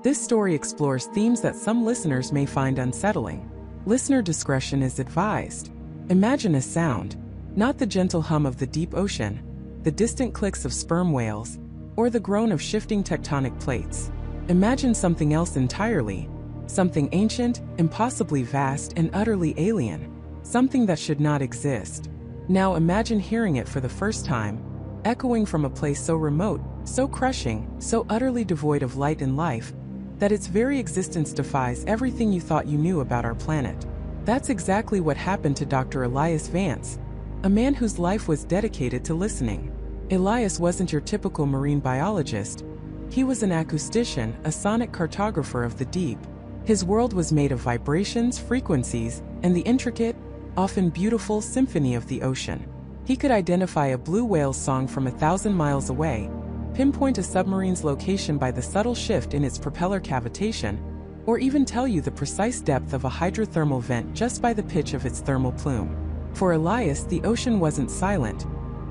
This story explores themes that some listeners may find unsettling. Listener discretion is advised. Imagine a sound, not the gentle hum of the deep ocean, the distant clicks of sperm whales, or the groan of shifting tectonic plates. Imagine something else entirely, something ancient, impossibly vast, and utterly alien, something that should not exist. Now imagine hearing it for the first time, echoing from a place so remote, so crushing, so utterly devoid of light and life, that its very existence defies everything you thought you knew about our planet. That's exactly what happened to Dr. Elias Vance, a man whose life was dedicated to listening. Elias wasn't your typical marine biologist. He was an acoustician, a sonic cartographer of the deep. His world was made of vibrations, frequencies, and the intricate, often beautiful symphony of the ocean. He could identify a blue whale's song from 1,000 miles away, pinpoint a submarine's location by the subtle shift in its propeller cavitation, or even tell you the precise depth of a hydrothermal vent just by the pitch of its thermal plume. For Elias, the ocean wasn't silent.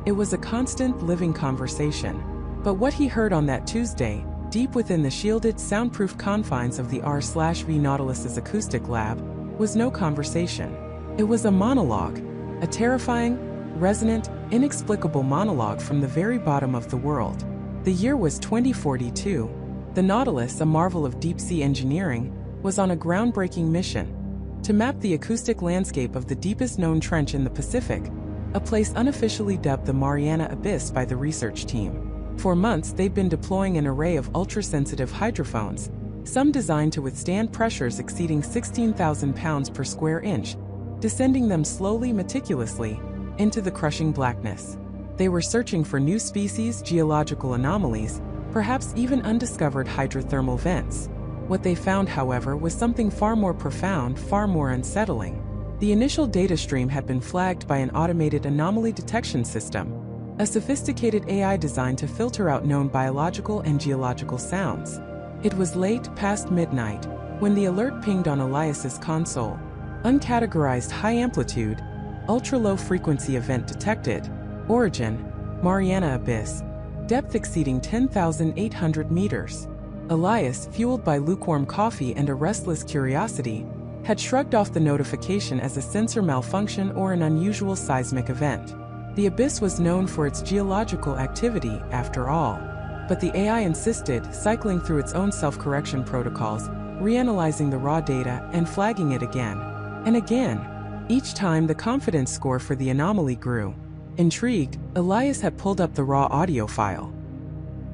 It was a constant, living conversation. But what he heard on that Tuesday, deep within the shielded, soundproof confines of the R/V Nautilus's acoustic lab, was no conversation. It was a monologue, a terrifying, resonant, inexplicable monologue from the very bottom of the world. The year was 2042. The Nautilus, a marvel of deep-sea engineering, was on a groundbreaking mission to map the acoustic landscape of the deepest known trench in the Pacific, a place unofficially dubbed the Mariana Abyss by the research team. For months, they'd been deploying an array of ultra-sensitive hydrophones, some designed to withstand pressures exceeding 16,000 pounds per square inch, descending them slowly, meticulously, into the crushing blackness. They were searching for new species, geological anomalies, perhaps even undiscovered hydrothermal vents. What they found, however, was something far more profound, far more unsettling. The initial data stream had been flagged by an automated anomaly detection system, a sophisticated AI designed to filter out known biological and geological sounds. It was late, past midnight, when the alert pinged on Elias's console. Uncategorized high-amplitude, ultra-low frequency event detected. Origin, Mariana Abyss. Depth exceeding 10,800 meters. Elias, fueled by lukewarm coffee and a restless curiosity, had shrugged off the notification as a sensor malfunction or an unusual seismic event. The abyss was known for its geological activity, after all. But the AI insisted, cycling through its own self-correction protocols, reanalyzing the raw data and flagging it again and again. Each time, the confidence score for the anomaly grew. Intrigued, Elias had pulled up the raw audio file.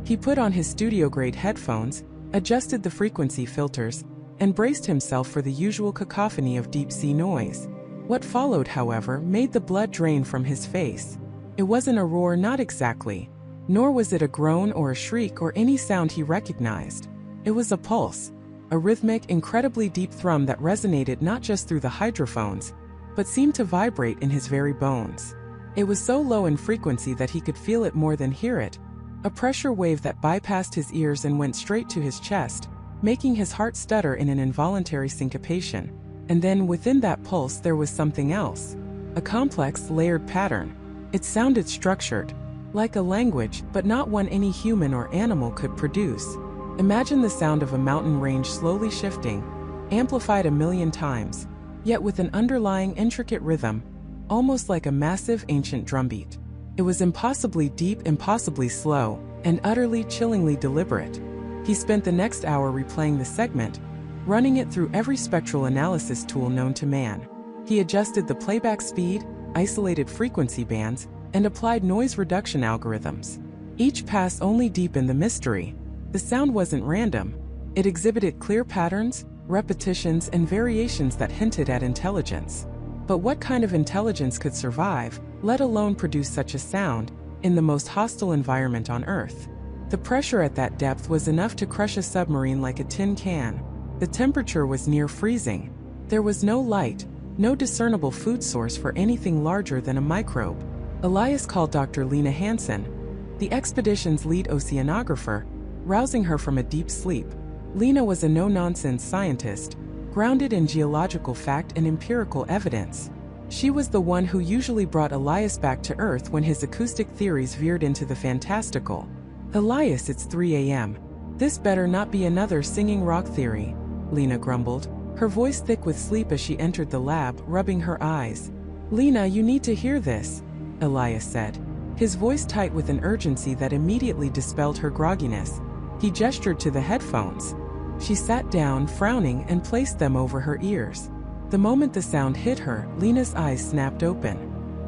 He put on his studio-grade headphones, adjusted the frequency filters, and braced himself for the usual cacophony of deep-sea noise. What followed, however, made the blood drain from his face. It wasn't a roar, not exactly. Nor was it a groan or a shriek or any sound he recognized. It was a pulse, a rhythmic, incredibly deep thrum that resonated not just through the hydrophones, but seemed to vibrate in his very bones. It was so low in frequency that he could feel it more than hear it, a pressure wave that bypassed his ears and went straight to his chest, making his heart stutter in an involuntary syncopation. And then within that pulse there was something else, a complex, layered pattern. It sounded structured, like a language, but not one any human or animal could produce. Imagine the sound of a mountain range slowly shifting, amplified 1,000,000 times, yet with an underlying intricate rhythm, almost like a massive ancient drumbeat. It was impossibly deep, impossibly slow, and utterly, chillingly deliberate. He spent the next hour replaying the segment, running it through every spectral analysis tool known to man. He adjusted the playback speed, isolated frequency bands, and applied noise reduction algorithms. Each pass only deepened the mystery. The sound wasn't random. It exhibited clear patterns, repetitions, and variations that hinted at intelligence. But what kind of intelligence could survive, let alone produce such a sound, in the most hostile environment on Earth? The pressure at that depth was enough to crush a submarine like a tin can. The temperature was near freezing. There was no light, no discernible food source for anything larger than a microbe. Elias called Dr. Lena Hansen, the expedition's lead oceanographer, rousing her from a deep sleep. Lena was a no-nonsense scientist, grounded in geological fact and empirical evidence. She was the one who usually brought Elias back to Earth when his acoustic theories veered into the fantastical. "Elias, it's 3 a.m. This better not be another singing rock theory, Lena grumbled, her voice thick with sleep as she entered the lab, rubbing her eyes. Lena, you need to hear this, Elias said, his voice tight with an urgency that immediately dispelled her grogginess. He gestured to the headphones. She sat down, frowning, and placed them over her ears. The moment the sound hit her, Lena's eyes snapped open.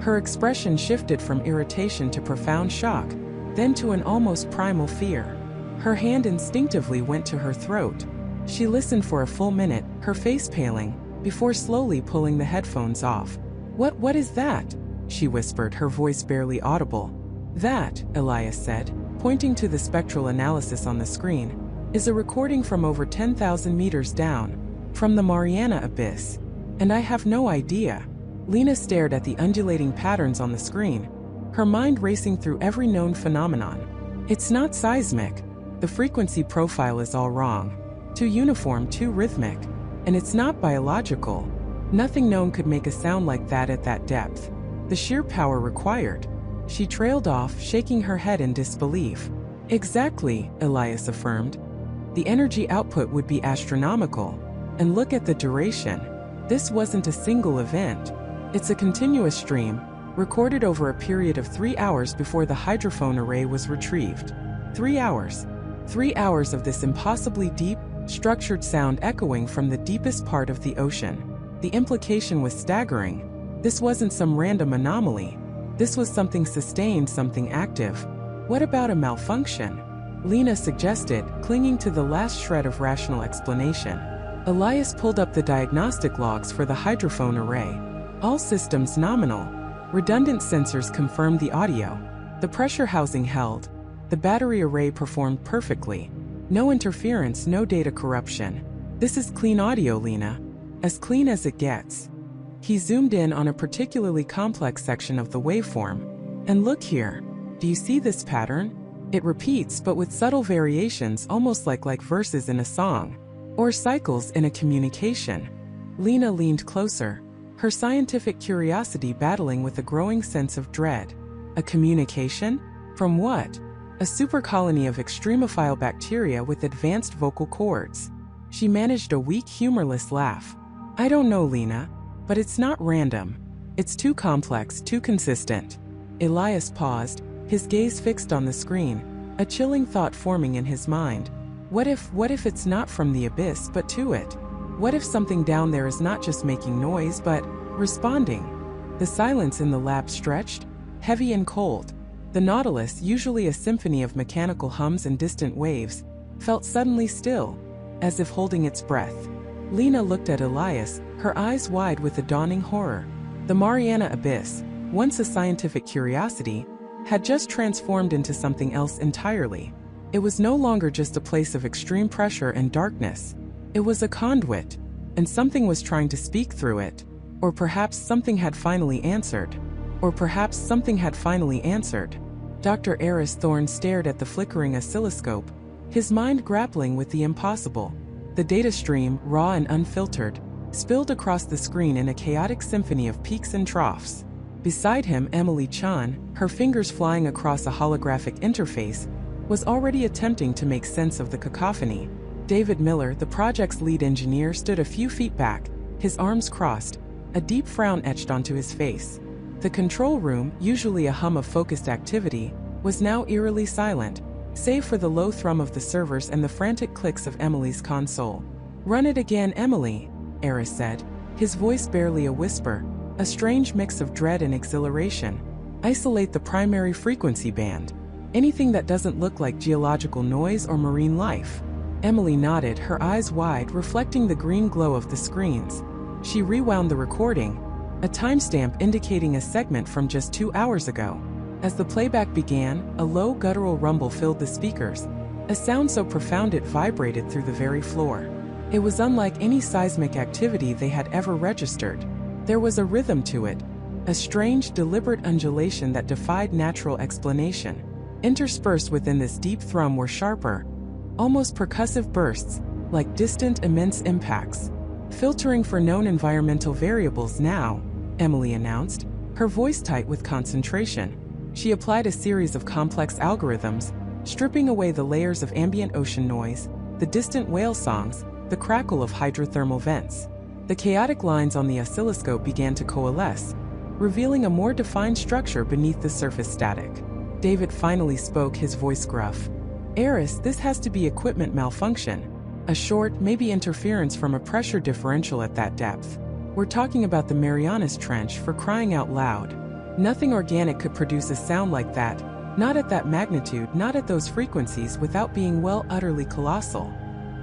Her expression shifted from irritation to profound shock, then to an almost primal fear. Her hand instinctively went to her throat. She listened for a full minute, her face paling, before slowly pulling the headphones off. What is that?" she whispered, her voice barely audible. "That," Elias said, pointing to the spectral analysis on the screen, "is a recording from over 10,000 meters down, from the Mariana Abyss. And I have no idea." Lena stared at the undulating patterns on the screen, her mind racing through every known phenomenon. "It's not seismic. The frequency profile is all wrong. Too uniform, too rhythmic. And it's not biological. Nothing known could make a sound like that at that depth. The sheer power required." She trailed off, shaking her head in disbelief. "Exactly," Elias affirmed. "The energy output would be astronomical. And look at the duration. This wasn't a single event. It's a continuous stream, recorded over a period of 3 hours before the hydrophone array was retrieved. 3 hours. 3 hours of this impossibly deep, structured sound echoing from the deepest part of the ocean. The implication was staggering. This wasn't some random anomaly. This was something sustained, something active. What about a malfunction?" Lena suggested, clinging to the last shred of rational explanation. Elias pulled up the diagnostic logs for the hydrophone array. All systems nominal. Redundant sensors confirmed the audio. The pressure housing held. The battery array performed perfectly. No interference, no data corruption. "This is clean audio, Lena. As clean as it gets." He zoomed in on a particularly complex section of the waveform. "And look here. Do you see this pattern? It repeats, but with subtle variations, almost like verses in a song. Or cycles in a communication." Lena leaned closer, her scientific curiosity battling with a growing sense of dread. A communication? From what? A supercolony of extremophile bacteria with advanced vocal cords. She managed a weak, humorless laugh. "I don't know, Lena, but it's not random. It's too complex, too consistent." Elias paused, his gaze fixed on the screen, a chilling thought forming in his mind. What if it's not from the abyss, but to it? What if something down there is not just making noise, but responding? The silence in the lab stretched, heavy and cold. The Nautilus, usually a symphony of mechanical hums and distant waves, felt suddenly still, as if holding its breath. Lena looked at Elias, her eyes wide with a dawning horror. The Mariana Abyss, once a scientific curiosity, had just transformed into something else entirely. It was no longer just a place of extreme pressure and darkness. It was a conduit, and something was trying to speak through it. Or perhaps something had finally answered. Dr. Eris Thorne stared at the flickering oscilloscope, his mind grappling with the impossible. The data stream, raw and unfiltered, spilled across the screen in a chaotic symphony of peaks and troughs. Beside him, Emily Chan, her fingers flying across a holographic interface, was already attempting to make sense of the cacophony. David Miller, the project's lead engineer, stood a few feet back, his arms crossed, a deep frown etched onto his face. The control room, usually a hum of focused activity, was now eerily silent, save for the low thrum of the servers and the frantic clicks of Emily's console. "Run it again, Emily," Eris said, his voice barely a whisper, a strange mix of dread and exhilaration. "Isolate the primary frequency band. Anything that doesn't look like geological noise or marine life." Emily nodded, her eyes wide, reflecting the green glow of the screens. She rewound the recording, a timestamp indicating a segment from just 2 hours ago. As the playback began, a low guttural rumble filled the speakers, a sound so profound it vibrated through the very floor. It was unlike any seismic activity they had ever registered. There was a rhythm to it, a strange, deliberate undulation that defied natural explanation. Interspersed within this deep thrum were sharper, almost percussive bursts, like distant, immense impacts. "Filtering for known environmental variables now," Emily announced, her voice tight with concentration. She applied a series of complex algorithms, stripping away the layers of ambient ocean noise, the distant whale songs, the crackle of hydrothermal vents. The chaotic lines on the oscilloscope began to coalesce, revealing a more defined structure beneath the surface static. David finally spoke, his voice gruff. "Eris, this has to be equipment malfunction. A short, maybe interference from a pressure differential at that depth. We're talking about the Mariana Trench, for crying out loud. Nothing organic could produce a sound like that, not at that magnitude, not at those frequencies, without being, well, utterly colossal."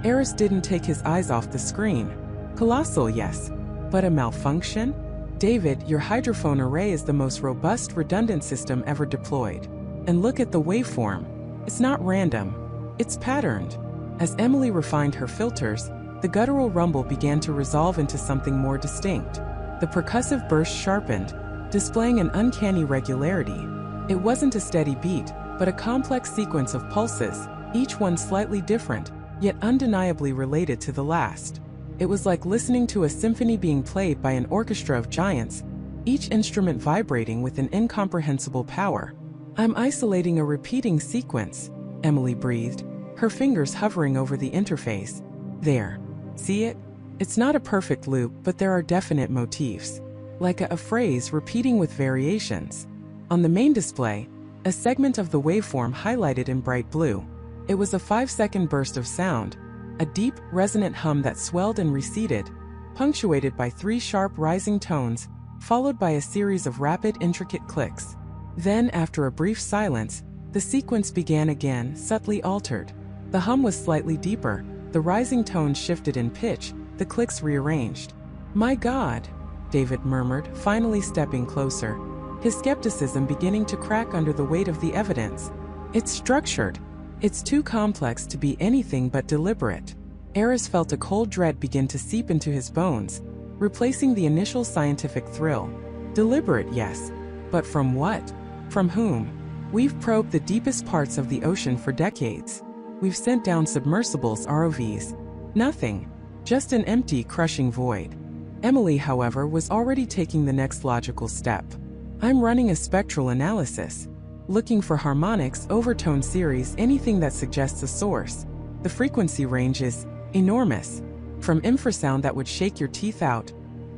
Eris didn't take his eyes off the screen. "Colossal, yes. But a malfunction? David, your hydrophone array is the most robust, redundant system ever deployed. And look at the waveform. It's not random. It's patterned." As Emily refined her filters, the guttural rumble began to resolve into something more distinct. The percussive burst sharpened, displaying an uncanny regularity. It wasn't a steady beat, but a complex sequence of pulses, each one slightly different, yet undeniably related to the last. It was like listening to a symphony being played by an orchestra of giants, each instrument vibrating with an incomprehensible power. "I'm isolating a repeating sequence," Emily breathed, her fingers hovering over the interface. "There. See it? It's not a perfect loop, but there are definite motifs. Like a phrase repeating with variations." On the main display, a segment of the waveform highlighted in bright blue. It was a 5-second burst of sound, a deep, resonant hum that swelled and receded, punctuated by 3 sharp rising tones, followed by a series of rapid, intricate clicks. Then, after a brief silence, the sequence began again, subtly altered. The hum was slightly deeper, the rising tones shifted in pitch, the clicks rearranged. "My God," David murmured, finally stepping closer, his skepticism beginning to crack under the weight of the evidence. "It's structured. It's too complex to be anything but deliberate." Eris felt a cold dread begin to seep into his bones, replacing the initial scientific thrill. Deliberate, yes. But from what? From whom? "We've probed the deepest parts of the ocean for decades. We've sent down submersibles, ROVs. Nothing. Just an empty, crushing void." Emily, however, was already taking the next logical step. "I'm running a spectral analysis. Looking for harmonics, overtone series, anything that suggests a source. The frequency range is enormous. From infrasound that would shake your teeth out,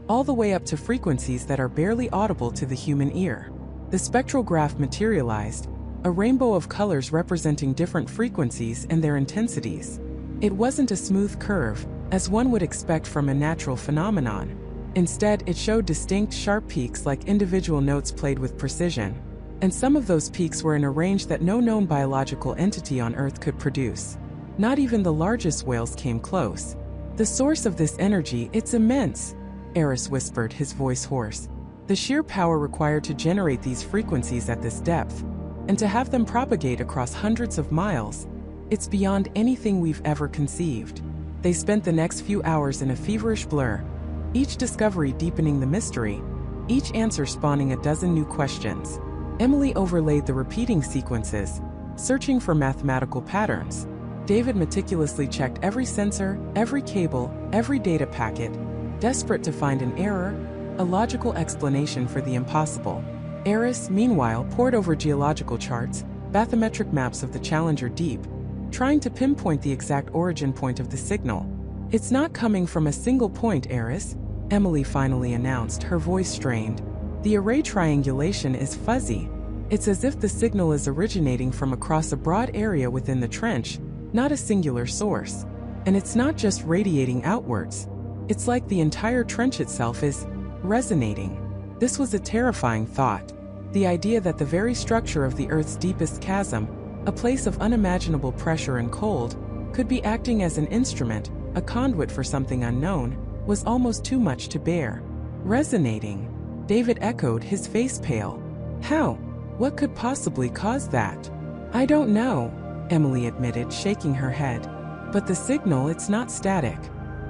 all the way up to frequencies that are barely audible to the human ear." The spectral graph materialized, a rainbow of colors representing different frequencies and their intensities. It wasn't a smooth curve, as one would expect from a natural phenomenon. Instead, it showed distinct, sharp peaks like individual notes played with precision. And some of those peaks were in a range that no known biological entity on Earth could produce. Not even the largest whales came close. "The source of this energy, it's immense," Eris whispered, his voice hoarse. "The sheer power required to generate these frequencies at this depth, and to have them propagate across hundreds of miles, it's beyond anything we've ever conceived." They spent the next few hours in a feverish blur, each discovery deepening the mystery, each answer spawning a dozen new questions. Emily overlaid the repeating sequences, searching for mathematical patterns. David meticulously checked every sensor, every cable, every data packet, desperate to find an error, a logical explanation for the impossible. Eris, meanwhile, pored over geological charts, bathymetric maps of the Challenger Deep, trying to pinpoint the exact origin point of the signal. "It's not coming from a single point, Eris," Emily finally announced, her voice strained. "The array triangulation is fuzzy. It's as if the signal is originating from across a broad area within the trench, not a singular source. And it's not just radiating outwards. It's like the entire trench itself is resonating." This was a terrifying thought. The idea that the very structure of the Earth's deepest chasm, a place of unimaginable pressure and cold, could be acting as an instrument, a conduit for something unknown, was almost too much to bear. "Resonating," David echoed, his face pale. "How? What could possibly cause that?" "I don't know," Emily admitted, shaking her head. "But the signal, it's not static.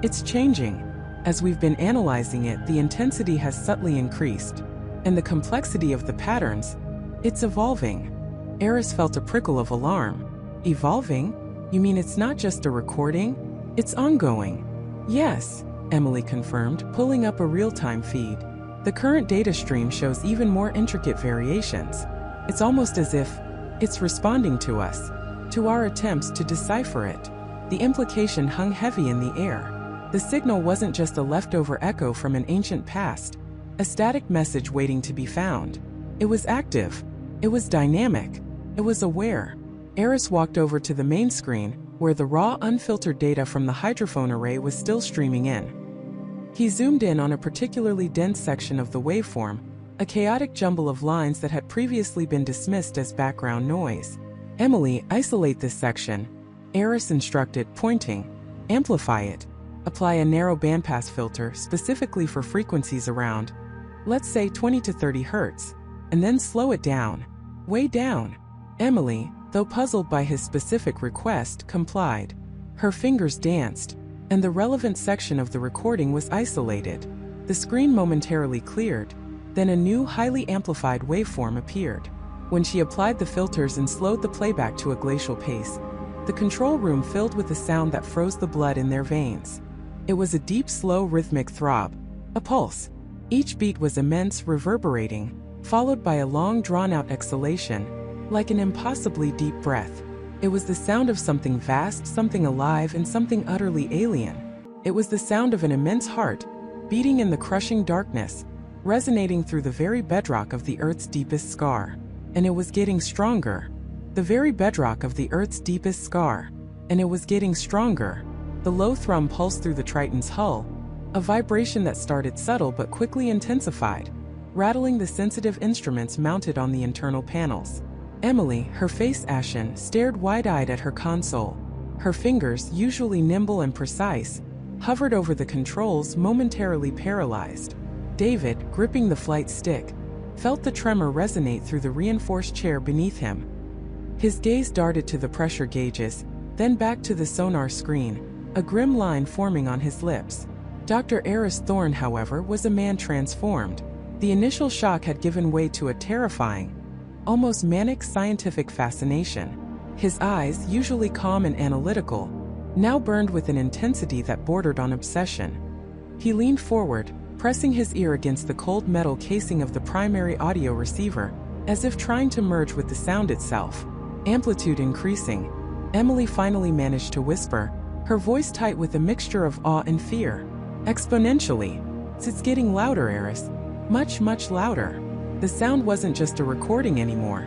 It's changing. As we've been analyzing it, the intensity has subtly increased. And the complexity of the patterns, it's evolving." Eris felt a prickle of alarm. "Evolving? You mean it's not just a recording? It's ongoing?" "Yes," Emily confirmed, pulling up a real-time feed. "The current data stream shows even more intricate variations. It's almost as if it's responding to us, to our attempts to decipher it. The implication hung heavy in the air. The signal wasn't just a leftover echo from an ancient past, a static message waiting to be found. It was active. It was dynamic. It was aware. Eris walked over to the main screen, where the raw, unfiltered data from the hydrophone array was still streaming in. He zoomed in on a particularly dense section of the waveform, a chaotic jumble of lines that had previously been dismissed as background noise. "Emily, isolate this section," Eris instructed, pointing. "Amplify it. Apply a narrow bandpass filter specifically for frequencies around, let's say 20 to 30 Hz, and then slow it down. Way down." Emily, though puzzled by his specific request, complied. Her fingers danced, and the relevant section of the recording was isolated. The screen momentarily cleared, then a new, highly amplified waveform appeared. When she applied the filters and slowed the playback to a glacial pace, the control room filled with a sound that froze the blood in their veins. It was a deep, slow, rhythmic throb, a pulse. Each beat was immense, reverberating, followed by a long, drawn-out exhalation, like an impossibly deep breath. It was the sound of something vast, something alive, and something utterly alien. It was the sound of an immense heart, beating in the crushing darkness, resonating through the very bedrock of the Earth's deepest scar. And it was getting stronger. The very bedrock of the Earth's deepest scar. And it was getting stronger. The low thrum pulsed through the Triton's hull, a vibration that started subtle but quickly intensified, rattling the sensitive instruments mounted on the internal panels. Emily, her face ashen, stared wide-eyed at her console. Her fingers, usually nimble and precise, hovered over the controls, momentarily paralyzed. David, gripping the flight stick, felt the tremor resonate through the reinforced chair beneath him. His gaze darted to the pressure gauges, then back to the sonar screen, a grim line forming on his lips. Dr. Eris Thorne, however, was a man transformed. The initial shock had given way to a terrifying, almost manic scientific fascination. His eyes, usually calm and analytical, now burned with an intensity that bordered on obsession. He leaned forward, pressing his ear against the cold metal casing of the primary audio receiver, as if trying to merge with the sound itself. Amplitude increasing. Emily finally managed to whisper, her voice tight with a mixture of awe and fear. "Exponentially. It's getting louder, Eris. Much, much louder." The sound wasn't just a recording anymore.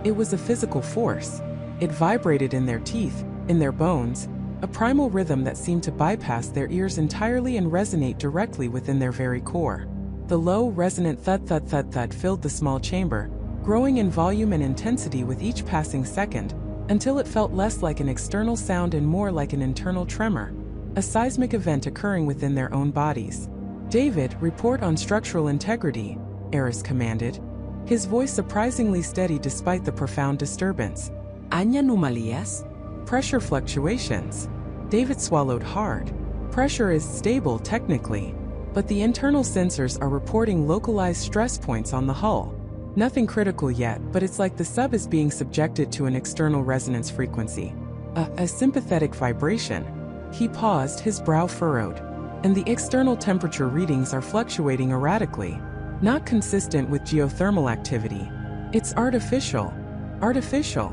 It was a physical force. It vibrated in their teeth, in their bones, a primal rhythm that seemed to bypass their ears entirely and resonate directly within their very core. The low, resonant thud-thud-thud-thud filled the small chamber, growing in volume and intensity with each passing second, until it felt less like an external sound and more like an internal tremor, a seismic event occurring within their own bodies. "David, report on structural integrity," Eris commanded, his voice surprisingly steady despite the profound disturbance. ¿Hay anomalías? "Pressure fluctuations." David swallowed hard. "Pressure is stable technically, but the internal sensors are reporting localized stress points on the hull. Nothing critical yet, but it's like the sub is being subjected to an external resonance frequency. A sympathetic vibration." He paused, his brow furrowed. "And the external temperature readings are fluctuating erratically, not consistent with geothermal activity. It's artificial." "Artificial?"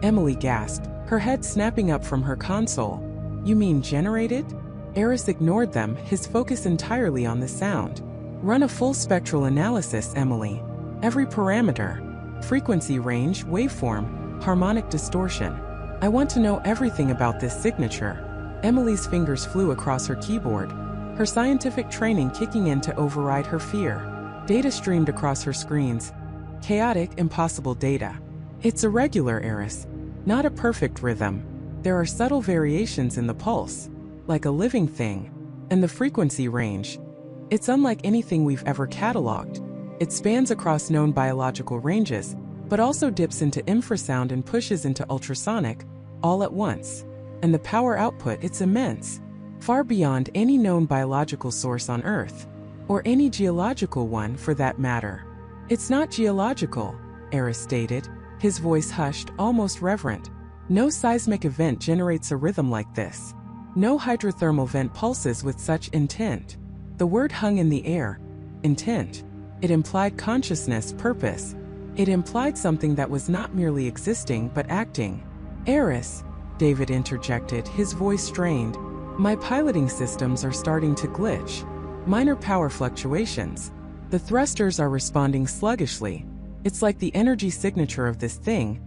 Emily gasped, her head snapping up from her console. "You mean generated?" Eris ignored them, his focus entirely on the sound. "Run a full spectral analysis, Emily. Every parameter. Frequency range, waveform, harmonic distortion. I want to know everything about this signature." Emily's fingers flew across her keyboard, her scientific training kicking in to override her fear. Data streamed across her screens. Chaotic, impossible data. "It's irregular, Eris. Not a perfect rhythm. There are subtle variations in the pulse, like a living thing. And the frequency range. It's unlike anything we've ever cataloged. It spans across known biological ranges, but also dips into infrasound and pushes into ultrasonic, all at once. And the power output, it's immense. Far beyond any known biological source on Earth. Or any geological one, for that matter." "It's not geological," Eris stated, his voice hushed, almost reverent. "No seismic event generates a rhythm like this. No hydrothermal vent pulses with such intent." The word hung in the air. Intent. It implied consciousness, purpose. It implied something that was not merely existing but acting. Eris, David interjected, his voice strained. My piloting systems are starting to glitch. Minor power fluctuations. The thrusters are responding sluggishly. It's like the energy signature of this thing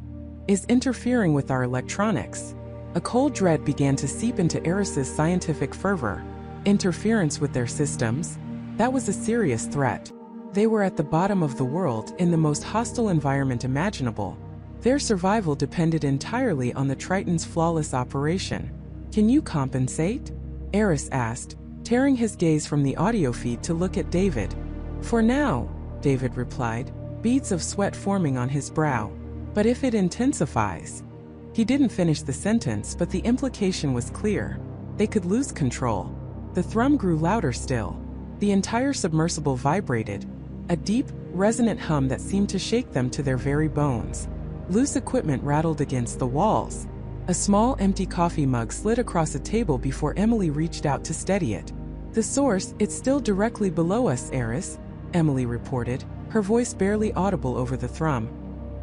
is interfering with our electronics. A cold dread began to seep into Eris's scientific fervor. Interference with their systems? That was a serious threat. They were at the bottom of the world in the most hostile environment imaginable. Their survival depended entirely on the Triton's flawless operation. Can you compensate? Eris asked, tearing his gaze from the audio feed to look at David. For now, David replied, beads of sweat forming on his brow. But if it intensifies? He didn't finish the sentence, but the implication was clear. They could lose control. The thrum grew louder still. The entire submersible vibrated, a deep, resonant hum that seemed to shake them to their very bones. Loose equipment rattled against the walls. A small empty coffee mug slid across a table before Emily reached out to steady it. The source, it's still directly below us, Eris, Emily reported, her voice barely audible over the thrum.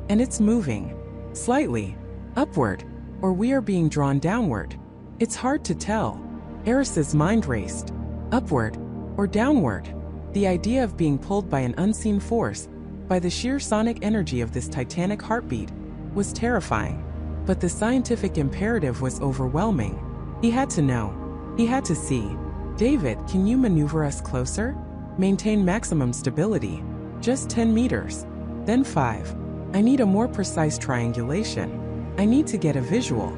And it's moving. Slightly. Upward. Or we are being drawn downward. It's hard to tell. Eris's mind raced. Upward. Or downward. The idea of being pulled by an unseen force, by the sheer sonic energy of this titanic heartbeat, was terrifying. But the scientific imperative was overwhelming. He had to know. He had to see. David, can you maneuver us closer? Maintain maximum stability. Just 10 meters. Then 5. I need a more precise triangulation. I need to get a visual.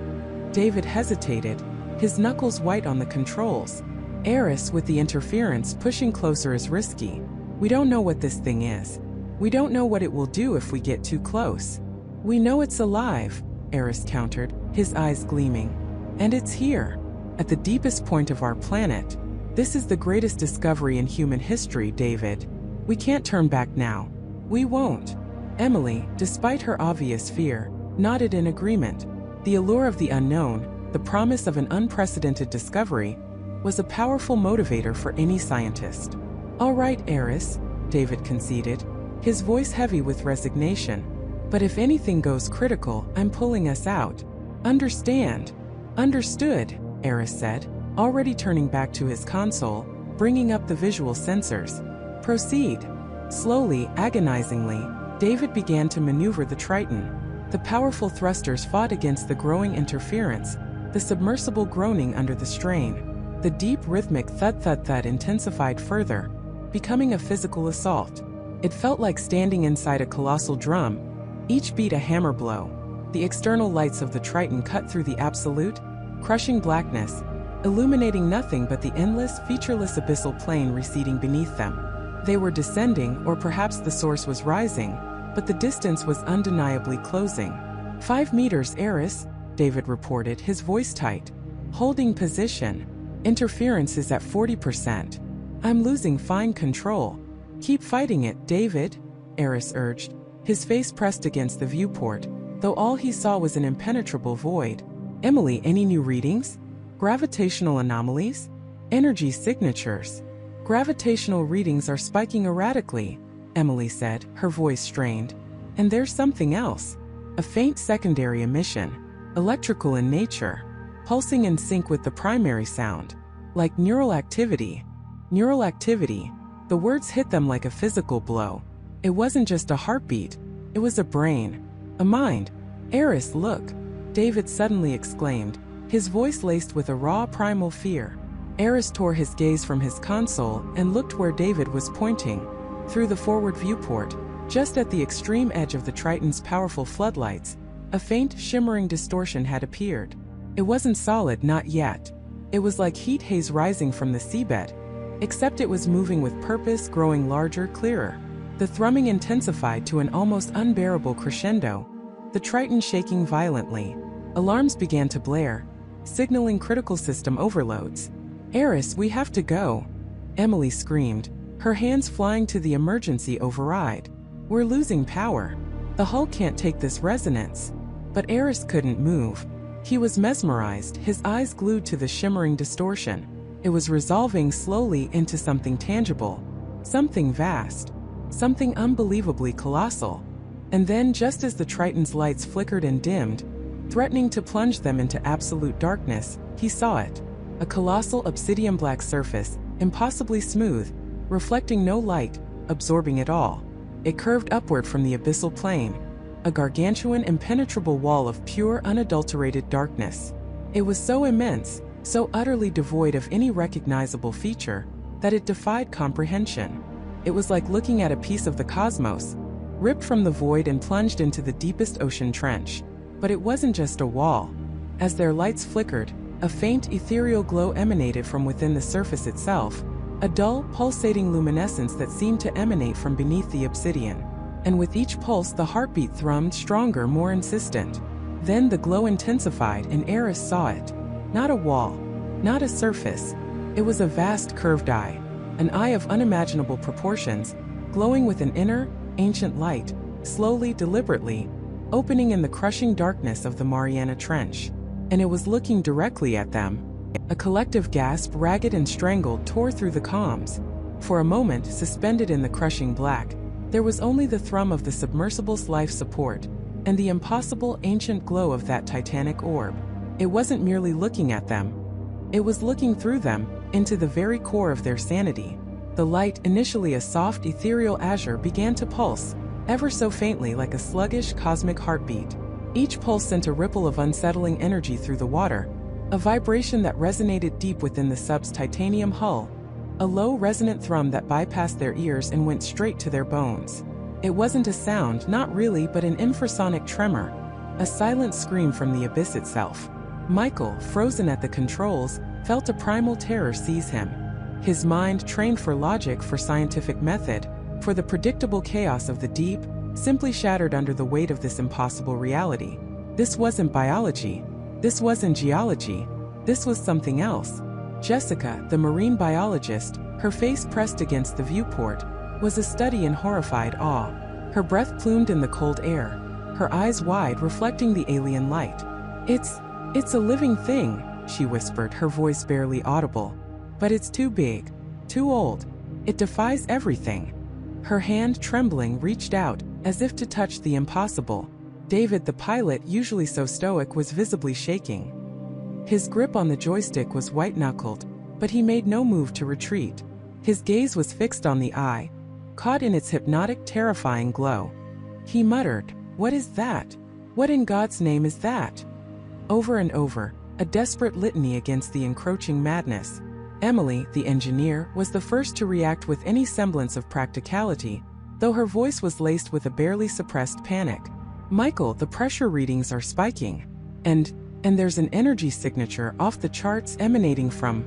David hesitated, his knuckles white on the controls. Eris, with the interference pushing closer, is risky. We don't know what this thing is. We don't know what it will do if we get too close. We know it's alive, Eris countered, his eyes gleaming. And it's here, at the deepest point of our planet. This is the greatest discovery in human history, David. We can't turn back now. We won't. Emily, despite her obvious fear, nodded in agreement. The allure of the unknown, the promise of an unprecedented discovery, was a powerful motivator for any scientist. All right, Eris, David conceded, his voice heavy with resignation. But if anything goes critical, I'm pulling us out. Understand? Understood, Eris said, already turning back to his console, bringing up the visual sensors. Proceed. Slowly, agonizingly, David began to maneuver the Triton. The powerful thrusters fought against the growing interference, the submersible groaning under the strain. The deep rhythmic thud-thud-thud intensified further, becoming a physical assault. It felt like standing inside a colossal drum, each beat a hammer blow. The external lights of the Triton cut through the absolute, crushing blackness, illuminating nothing but the endless, featureless abyssal plain receding beneath them. They were descending, or perhaps the source was rising, but the distance was undeniably closing. 5 meters, Eris, David reported, his voice tight. Holding position. Interference is at 40%. I'm losing fine control. Keep fighting it, David, Eris urged, his face pressed against the viewport, though all he saw was an impenetrable void. Emily, any new readings? Gravitational anomalies? Energy signatures. Gravitational readings are spiking erratically, Emily said, her voice strained. And there's something else. A faint secondary emission, electrical in nature, pulsing in sync with the primary sound. Like neural activity. Neural activity. The words hit them like a physical blow. It wasn't just a heartbeat. It was a brain. A mind. Eris, look, David suddenly exclaimed, his voice laced with a raw primal fear. Eris tore his gaze from his console and looked where David was pointing. Through the forward viewport, just at the extreme edge of the Triton's powerful floodlights, a faint, shimmering distortion had appeared. It wasn't solid, not yet. It was like heat haze rising from the seabed, except it was moving with purpose, growing larger, clearer. The thrumming intensified to an almost unbearable crescendo, the Triton shaking violently. Alarms began to blare, signaling critical system overloads. Eris, we have to go, Emily screamed, her hands flying to the emergency override. We're losing power. The hull can't take this resonance. But Eris couldn't move. He was mesmerized, his eyes glued to the shimmering distortion. It was resolving slowly into something tangible, something vast, something unbelievably colossal. And then, just as the Triton's lights flickered and dimmed, threatening to plunge them into absolute darkness. He saw it. A colossal obsidian-black surface, impossibly smooth, reflecting no light, absorbing it all. It curved upward from the abyssal plane, a gargantuan, impenetrable wall of pure, unadulterated darkness. It was so immense, so utterly devoid of any recognizable feature, that it defied comprehension. It was like looking at a piece of the cosmos, ripped from the void and plunged into the deepest ocean trench. But it wasn't just a wall. As their lights flickered, a faint ethereal glow emanated from within the surface itself, a dull, pulsating luminescence that seemed to emanate from beneath the obsidian. And with each pulse the heartbeat thrummed stronger, more insistent. Then the glow intensified and Eris saw it. Not a wall, not a surface. It was a vast curved eye, an eye of unimaginable proportions, glowing with an inner, ancient light, slowly, deliberately, opening in the crushing darkness of the Mariana Trench. And it was looking directly at them. A collective gasp, ragged and strangled, tore through the calms. For a moment, suspended in the crushing black, there was only the thrum of the submersible's life support, and the impossible ancient glow of that titanic orb. It wasn't merely looking at them. It was looking through them, into the very core of their sanity. The light, initially a soft ethereal azure, began to pulse, ever so faintly, like a sluggish cosmic heartbeat. Each pulse sent a ripple of unsettling energy through the water, a vibration that resonated deep within the sub's titanium hull, a low resonant thrum that bypassed their ears and went straight to their bones. It wasn't a sound, not really, but an infrasonic tremor, a silent scream from the abyss itself. Michael, frozen at the controls, felt a primal terror seize him. His mind, trained for logic, for scientific method, for the predictable chaos of the deep, simply shattered under the weight of this impossible reality. This wasn't biology. This wasn't geology. This was something else. Jessica, the marine biologist, her face pressed against the viewport, was a study in horrified awe. Her breath plumed in the cold air, her eyes wide, reflecting the alien light. It's a living thing," she whispered, her voice barely audible. "But it's too big, too old. It defies everything." Her hand, trembling, reached out, as if to touch the impossible. David, the pilot, usually so stoic, was visibly shaking. His grip on the joystick was white-knuckled, but he made no move to retreat. His gaze was fixed on the eye, caught in its hypnotic, terrifying glow. He muttered, "What is that? What in God's name is that?" Over and over, a desperate litany against the encroaching madness. Emily, the engineer, was the first to react with any semblance of practicality, though her voice was laced with a barely suppressed panic. "Michael, the pressure readings are spiking. And there's an energy signature off the charts emanating from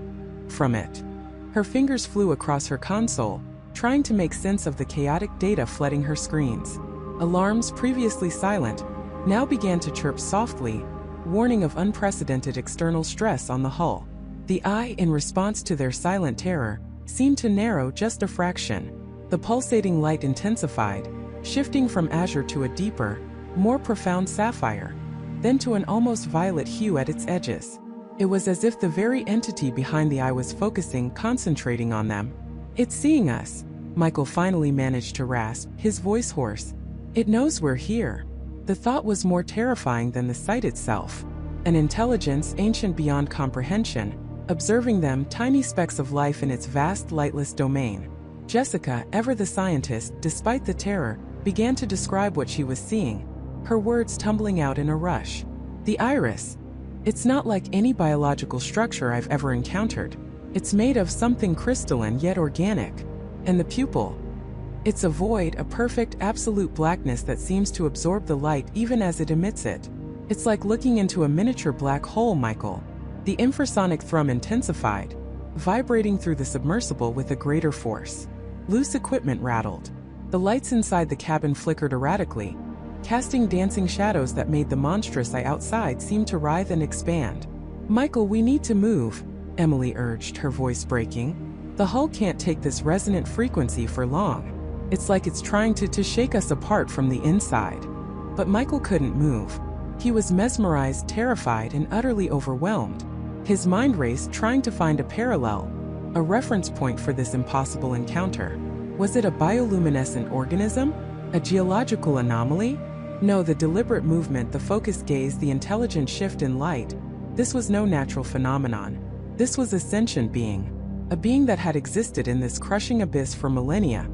it." Her fingers flew across her console, trying to make sense of the chaotic data flooding her screens. Alarms, previously silent, now began to chirp softly, warning of unprecedented external stress on the hull. The eye, in response to their silent terror, seemed to narrow just a fraction. The pulsating light intensified, shifting from azure to a deeper, more profound sapphire, then to an almost violet hue at its edges. It was as if the very entity behind the eye was focusing, concentrating on them. "It's seeing us," Michael finally managed to rasp, his voice hoarse. "It knows we're here." The thought was more terrifying than the sight itself. An intelligence ancient beyond comprehension, observing them, tiny specks of life in its vast, lightless domain. Jessica, ever the scientist, despite the terror, began to describe what she was seeing, her words tumbling out in a rush. "The iris. It's not like any biological structure I've ever encountered. It's made of something crystalline yet organic. And the pupil. It's a void, a perfect, absolute blackness that seems to absorb the light even as it emits it. It's like looking into a miniature black hole, Michael." The infrasonic thrum intensified, vibrating through the submersible with a greater force. Loose equipment rattled. The lights inside the cabin flickered erratically, casting dancing shadows that made the monstrous eye outside seem to writhe and expand. "Michael, we need to move," Emily urged, her voice breaking. "The hull can't take this resonant frequency for long. It's like it's trying to shake us apart from the inside." But Michael couldn't move. He was mesmerized, terrified, and utterly overwhelmed. His mind raced, trying to find a parallel, a reference point for this impossible encounter. Was it a bioluminescent organism? A geological anomaly? No, the deliberate movement, the focused gaze, the intelligent shift in light. This was no natural phenomenon. This was a sentient being. A being that had existed in this crushing abyss for millennia,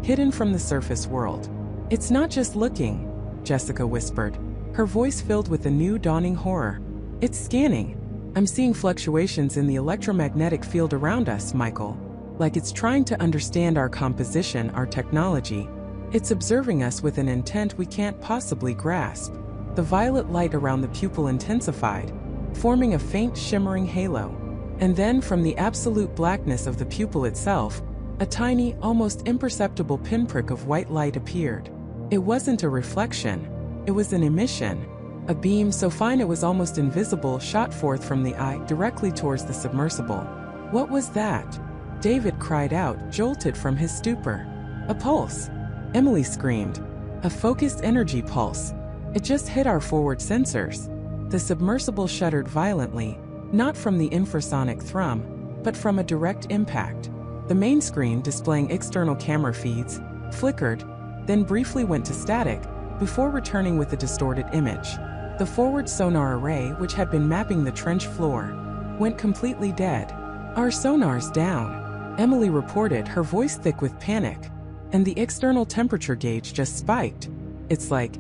hidden from the surface world. "It's not just looking," Jessica whispered, her voice filled with a new dawning horror. "It's scanning. I'm seeing fluctuations in the electromagnetic field around us, Michael. Like it's trying to understand our composition, our technology. It's observing us with an intent we can't possibly grasp." The violet light around the pupil intensified, forming a faint shimmering halo. And then from the absolute blackness of the pupil itself, a tiny, almost imperceptible pinprick of white light appeared. It wasn't a reflection. It was an emission. A beam so fine it was almost invisible shot forth from the eye directly towards the submersible. "What was that?" David cried out, jolted from his stupor. "A pulse!" Emily screamed. "A focused energy pulse. It just hit our forward sensors." The submersible shuddered violently, not from the infrasonic thrum, but from a direct impact. The main screen displaying external camera feeds flickered, then briefly went to static, before returning with a distorted image. The forward sonar array, which had been mapping the trench floor, went completely dead. "Our sonar's down," Emily reported, her voice thick with panic. "And the external temperature gauge just spiked. It's like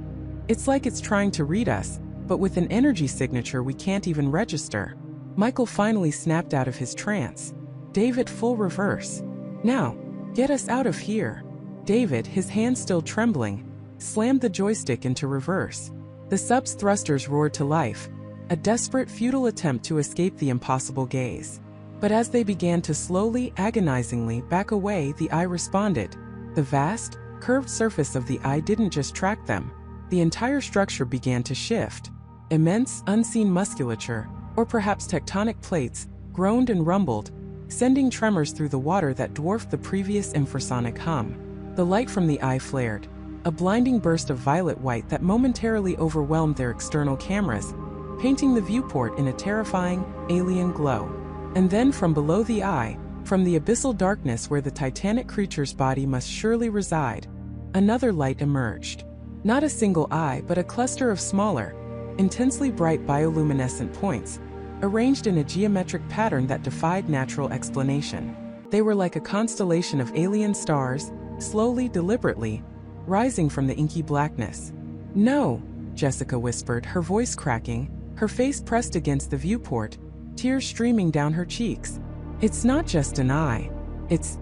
it's trying to read us, but with an energy signature we can't even register." Michael finally snapped out of his trance. "David, full reverse. Now, get us out of here." David, his hands still trembling, slammed the joystick into reverse. The sub's thrusters roared to life, a desperate, futile attempt to escape the impossible gaze. But as they began to slowly, agonizingly back away, the eye responded. The vast, curved surface of the eye didn't just track them. The entire structure began to shift. Immense, unseen musculature, or perhaps tectonic plates, groaned and rumbled, sending tremors through the water that dwarfed the previous infrasonic hum. The light from the eye flared, a blinding burst of violet white that momentarily overwhelmed their external cameras, painting the viewport in a terrifying, alien glow. And then from below the eye, from the abyssal darkness where the titanic creature's body must surely reside, another light emerged. Not a single eye, but a cluster of smaller, intensely bright bioluminescent points, arranged in a geometric pattern that defied natural explanation. They were like a constellation of alien stars, slowly, deliberately, rising from the inky blackness. "No," Jessica whispered, her voice cracking, her face pressed against the viewport, tears streaming down her cheeks. "It's not just an eye. It's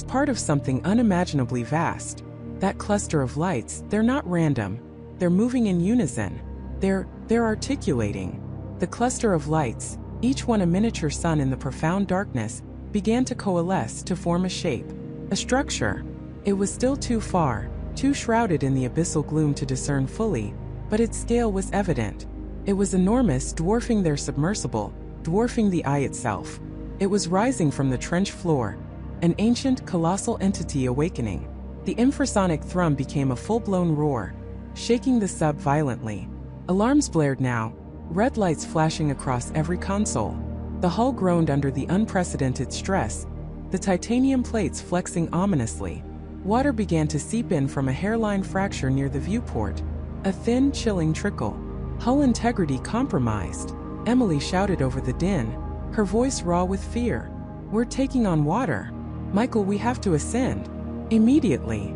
part of something unimaginably vast. That cluster of lights, they're not random. They're moving in unison. They're articulating." The cluster of lights, each one a miniature sun in the profound darkness, began to coalesce to form a shape, a structure. It was still too far, too shrouded in the abyssal gloom to discern fully, but its scale was evident. It was enormous, dwarfing their submersible, dwarfing the eye itself. It was rising from the trench floor, an ancient, colossal entity awakening. The infrasonic thrum became a full-blown roar, shaking the sub violently. Alarms blared now, red lights flashing across every console. The hull groaned under the unprecedented stress, the titanium plates flexing ominously. Water began to seep in from a hairline fracture near the viewport, a thin, chilling trickle. "Hull integrity compromised," Emily shouted over the din, her voice raw with fear. "We're taking on water. Michael, we have to ascend. Immediately."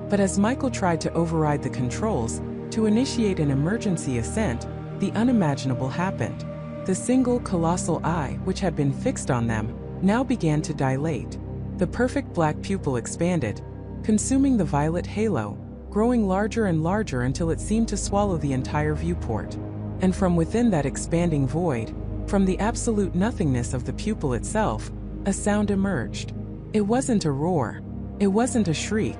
But as Michael tried to override the controls, to initiate an emergency ascent, the unimaginable happened. The single colossal eye, which had been fixed on them, now began to dilate. The perfect black pupil expanded, consuming the violet halo, growing larger and larger until it seemed to swallow the entire viewport. And from within that expanding void, from the absolute nothingness of the pupil itself, a sound emerged. It wasn't a roar. It wasn't a shriek.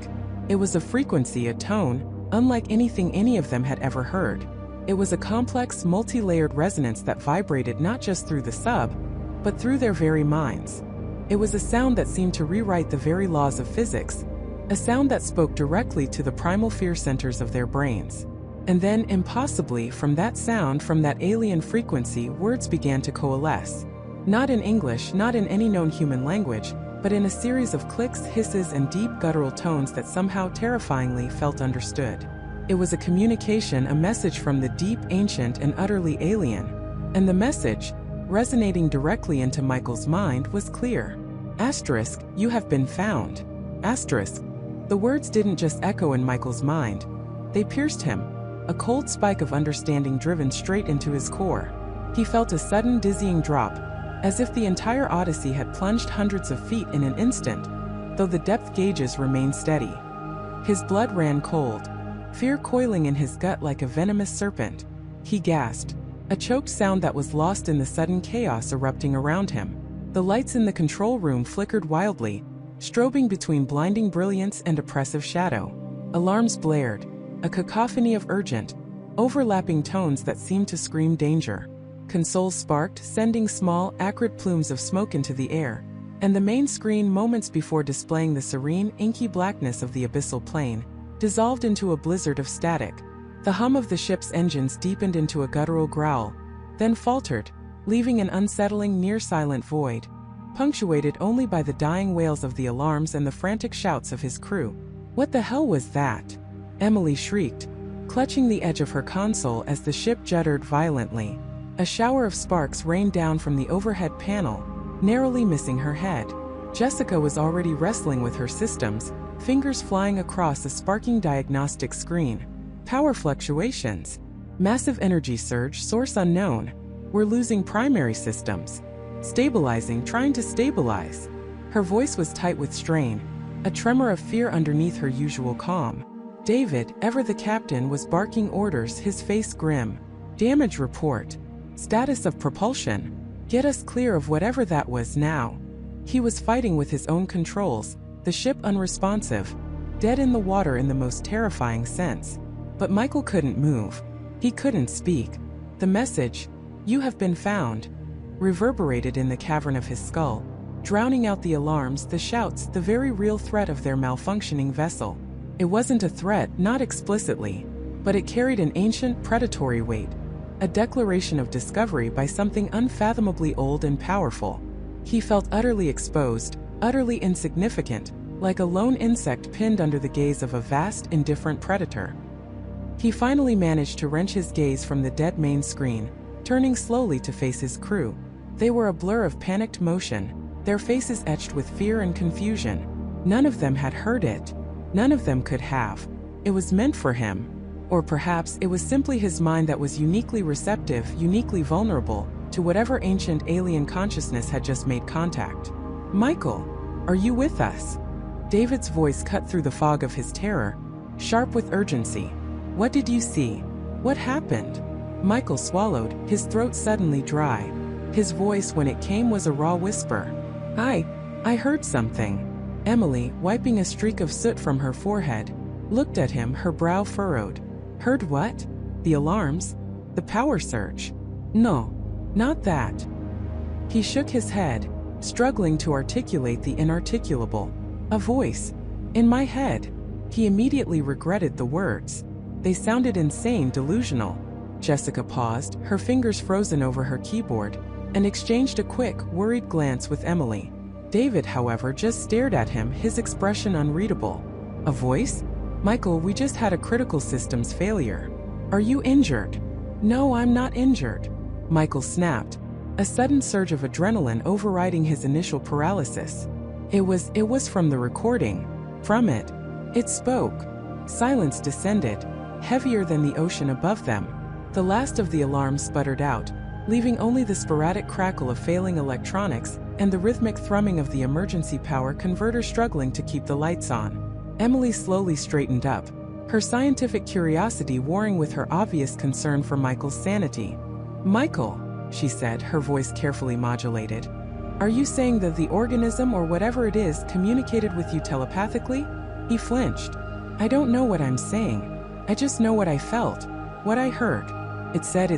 It was a frequency, a tone, unlike anything any of them had ever heard. It was a complex, multi-layered resonance that vibrated not just through the sub, but through their very minds. It was a sound that seemed to rewrite the very laws of physics, a sound that spoke directly to the primal fear centers of their brains. And then, impossibly, from that sound, from that alien frequency, words began to coalesce. Not in English, not in any known human language, but in a series of clicks, hisses, and deep guttural tones that somehow terrifyingly felt understood. It was a communication, a message from the deep, ancient, and utterly alien. And the message, resonating directly into Michael's mind, was clear. Asterisk, you have been found. Asterisk. The words didn't just echo in Michael's mind. They pierced him, a cold spike of understanding driven straight into his core. He felt a sudden dizzying drop, as if the entire Odyssey had plunged hundreds of feet in an instant, though the depth gauges remained steady. His blood ran cold, fear coiling in his gut like a venomous serpent. He gasped, a choked sound that was lost in the sudden chaos erupting around him. The lights in the control room flickered wildly, strobing between blinding brilliance and oppressive shadow. Alarms blared, a cacophony of urgent, overlapping tones that seemed to scream danger. Consoles sparked, sending small, acrid plumes of smoke into the air, and the main screen, moments before displaying the serene, inky blackness of the abyssal plain, dissolved into a blizzard of static. The hum of the ship's engines deepened into a guttural growl, then faltered, leaving an unsettling, near-silent void, punctuated only by the dying wails of the alarms and the frantic shouts of his crew. What the hell was that? Emily shrieked, clutching the edge of her console as the ship juddered violently. A shower of sparks rained down from the overhead panel, narrowly missing her head. Jessica was already wrestling with her systems, fingers flying across a sparking diagnostic screen. Power fluctuations. Massive energy surge, source unknown. We're losing primary systems. Stabilizing, trying to stabilize. Her voice was tight with strain, a tremor of fear underneath her usual calm. David, ever the captain, was barking orders, his face grim. Damage report. Status of propulsion. Get us clear of whatever that was now. He was fighting with his own controls, the ship unresponsive, dead in the water in the most terrifying sense. But Michael couldn't move. He couldn't speak. The message, "You have been found," reverberated in the cavern of his skull, drowning out the alarms, the shouts, the very real threat of their malfunctioning vessel. It wasn't a threat, not explicitly, but it carried an ancient, predatory weight, a declaration of discovery by something unfathomably old and powerful. He felt utterly exposed, utterly insignificant, like a lone insect pinned under the gaze of a vast, indifferent predator. He finally managed to wrench his gaze from the dead main screen, turning slowly to face his crew. They were a blur of panicked motion, their faces etched with fear and confusion. None of them had heard it. None of them could have. It was meant for him. Or perhaps it was simply his mind that was uniquely receptive, uniquely vulnerable, to whatever ancient alien consciousness had just made contact. "Michael, are you with us?" David's voice cut through the fog of his terror, sharp with urgency. "What did you see? What happened?" Michael swallowed, his throat suddenly dry. His voice, when it came, was a raw whisper. I heard something." Emily, wiping a streak of soot from her forehead, looked at him, her brow furrowed. "Heard what? The alarms? The power surge?" "No, not that." He shook his head, struggling to articulate the inarticulable. "A voice. In my head." He immediately regretted the words. They sounded insane, delusional. Jessica paused, her fingers frozen over her keyboard, and exchanged a quick, worried glance with Emily. David, however, just stared at him, his expression unreadable. "A voice? Michael, we just had a critical systems failure. Are you injured?" "No, I'm not injured," Michael snapped, a sudden surge of adrenaline overriding his initial paralysis. It was from the recording. From it. It spoke. Silence descended, heavier than the ocean above them. The last of the alarms sputtered out, leaving only the sporadic crackle of failing electronics and the rhythmic thrumming of the emergency power converter struggling to keep the lights on. Emily slowly straightened up, her scientific curiosity warring with her obvious concern for Michael's sanity. "Michael," she said, her voice carefully modulated, "are you saying that the organism or whatever it is communicated with you telepathically?" He flinched. "I don't know what I'm saying. I just know what I felt, what I heard. It said,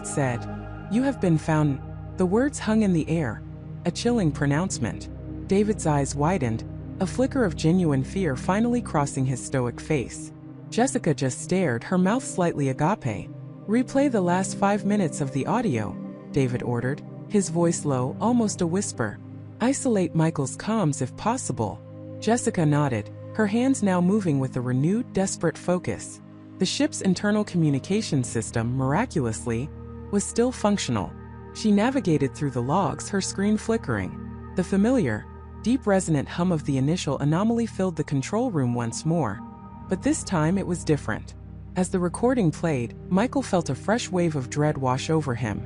you have been found." The words hung in the air, a chilling pronouncement. David's eyes widened, a flicker of genuine fear finally crossing his stoic face. Jessica just stared, her mouth slightly agape. "Replay the last 5 minutes of the audio," David ordered, his voice low, almost a whisper. "Isolate Michael's comms if possible." Jessica nodded, her hands now moving with a renewed, desperate focus. The ship's internal communication system, miraculously, was still functional. She navigated through the logs, her screen flickering. The familiar, deep resonant hum of the initial anomaly filled the control room once more. But this time it was different. As the recording played, Michael felt a fresh wave of dread wash over him.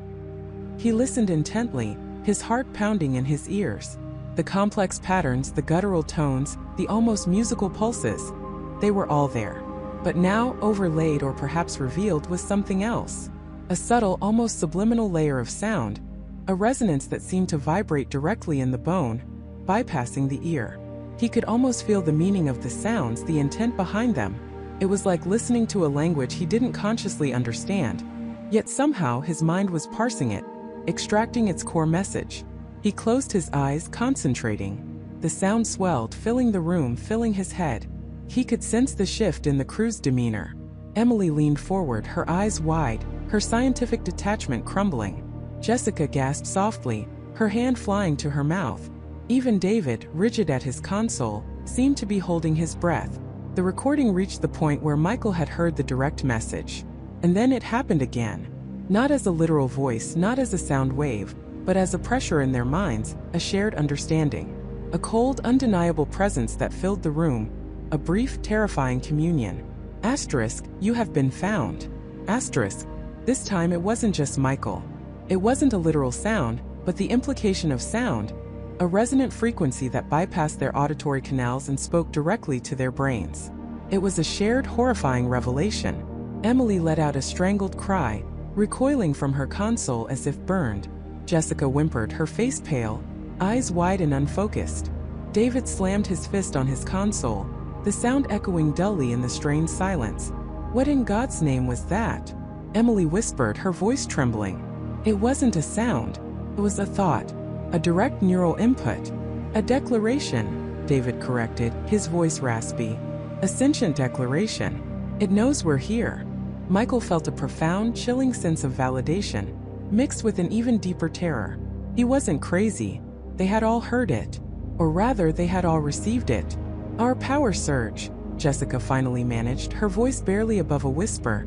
He listened intently, his heart pounding in his ears. The complex patterns, the guttural tones, the almost musical pulses, they were all there. But now, overlaid or perhaps revealed, was something else. A subtle, almost subliminal layer of sound, a resonance that seemed to vibrate directly in the bone, bypassing the ear. He could almost feel the meaning of the sounds, the intent behind them. It was like listening to a language he didn't consciously understand, yet somehow his mind was parsing it, extracting its core message. He closed his eyes, concentrating. The sound swelled, filling the room, filling his head. He could sense the shift in the crew's demeanor. Emily leaned forward, her eyes wide, her scientific detachment crumbling. Jessica gasped softly, her hand flying to her mouth. Even David, rigid at his console, seemed to be holding his breath. The recording reached the point where Michael had heard the direct message. And then it happened again. Not as a literal voice, not as a sound wave, but as a pressure in their minds, a shared understanding. A cold, undeniable presence that filled the room, a brief, terrifying communion. Asterisk, you have been found. Asterisk, this time it wasn't just Michael. It wasn't a literal sound, but the implication of sound, a resonant frequency that bypassed their auditory canals and spoke directly to their brains. It was a shared, horrifying revelation. Emily let out a strangled cry, recoiling from her console as if burned. Jessica whimpered, her face pale, eyes wide and unfocused. David slammed his fist on his console, the sound echoing dully in the strained silence. What in God's name was that? Emily whispered, her voice trembling. It wasn't a sound. It was a thought, a direct neural input. A declaration, David corrected, his voice raspy. A sentient declaration. It knows we're here. Michael felt a profound, chilling sense of validation, mixed with an even deeper terror. He wasn't crazy. They had all heard it. Or rather, they had all received it. Our power surge, Jessica finally managed, her voice barely above a whisper.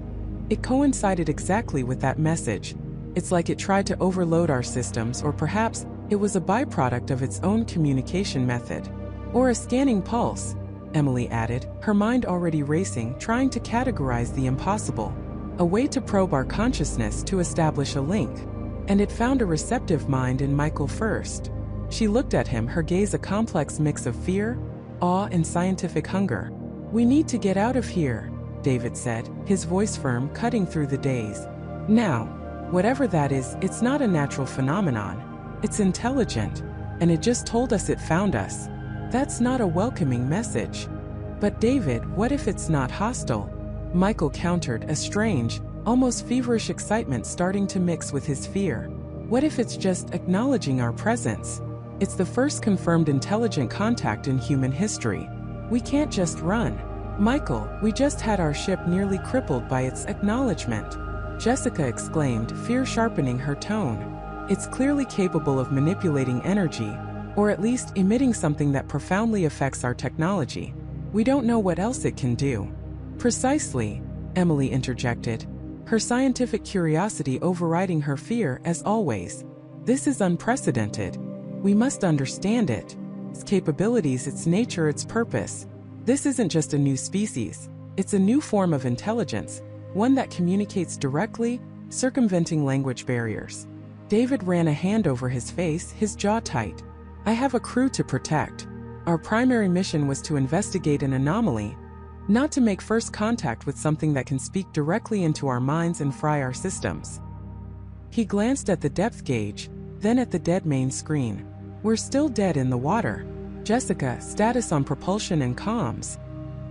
It coincided exactly with that message. It's like it tried to overload our systems, or perhaps it was a byproduct of its own communication method. Or a scanning pulse, Emily added, her mind already racing, trying to categorize the impossible. A way to probe our consciousness, to establish a link. And it found a receptive mind in Michael first. She looked at him, her gaze a complex mix of fear, awe, and scientific hunger. We need to get out of here, David said, his voice firm, cutting through the daze. Now, whatever that is, it's not a natural phenomenon. It's intelligent, and it just told us it found us. That's not a welcoming message. But David, what if it's not hostile? Michael countered, a strange, almost feverish excitement starting to mix with his fear. What if it's just acknowledging our presence? It's the first confirmed intelligent contact in human history. We can't just run. Michael, we just had our ship nearly crippled by its acknowledgement. Jessica exclaimed, fear sharpening her tone. It's clearly capable of manipulating energy, or at least emitting something that profoundly affects our technology. We don't know what else it can do. Precisely, Emily interjected, her scientific curiosity overriding her fear as always. This is unprecedented. We must understand it. Its capabilities, its nature, its purpose. This isn't just a new species. It's a new form of intelligence, one that communicates directly, circumventing language barriers. David ran a hand over his face, his jaw tight. I have a crew to protect. Our primary mission was to investigate an anomaly, not to make first contact with something that can speak directly into our minds and fry our systems. He glanced at the depth gauge, then at the dead main screen. We're still dead in the water. Jessica, status on propulsion and comms.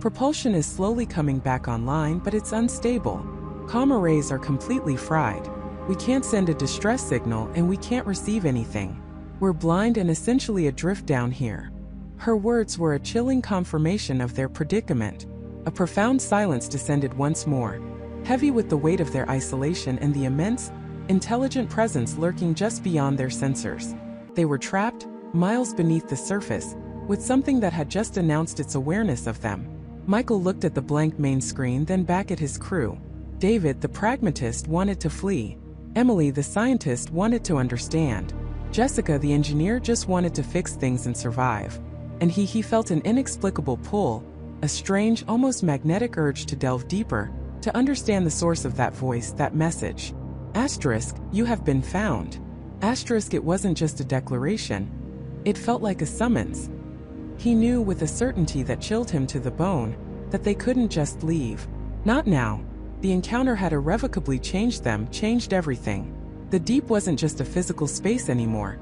Propulsion is slowly coming back online, but it's unstable. Comm arrays are completely fried. We can't send a distress signal and we can't receive anything. We're blind and essentially adrift down here. Her words were a chilling confirmation of their predicament. A profound silence descended once more, heavy with the weight of their isolation and the immense, intelligent presence lurking just beyond their sensors. They were trapped, miles beneath the surface, with something that had just announced its awareness of them. Michael looked at the blank main screen, then back at his crew. David, the pragmatist, wanted to flee. Emily, the scientist, wanted to understand. Jessica, the engineer, just wanted to fix things and survive. And he felt an inexplicable pull, a strange, almost magnetic urge to delve deeper, to understand the source of that voice, that message. Asterisk, you have been found. Asterisk, it wasn't just a declaration. It felt like a summons. He knew with a certainty that chilled him to the bone that they couldn't just leave. Not now. The encounter had irrevocably changed them, changed everything. The deep wasn't just a physical space anymore.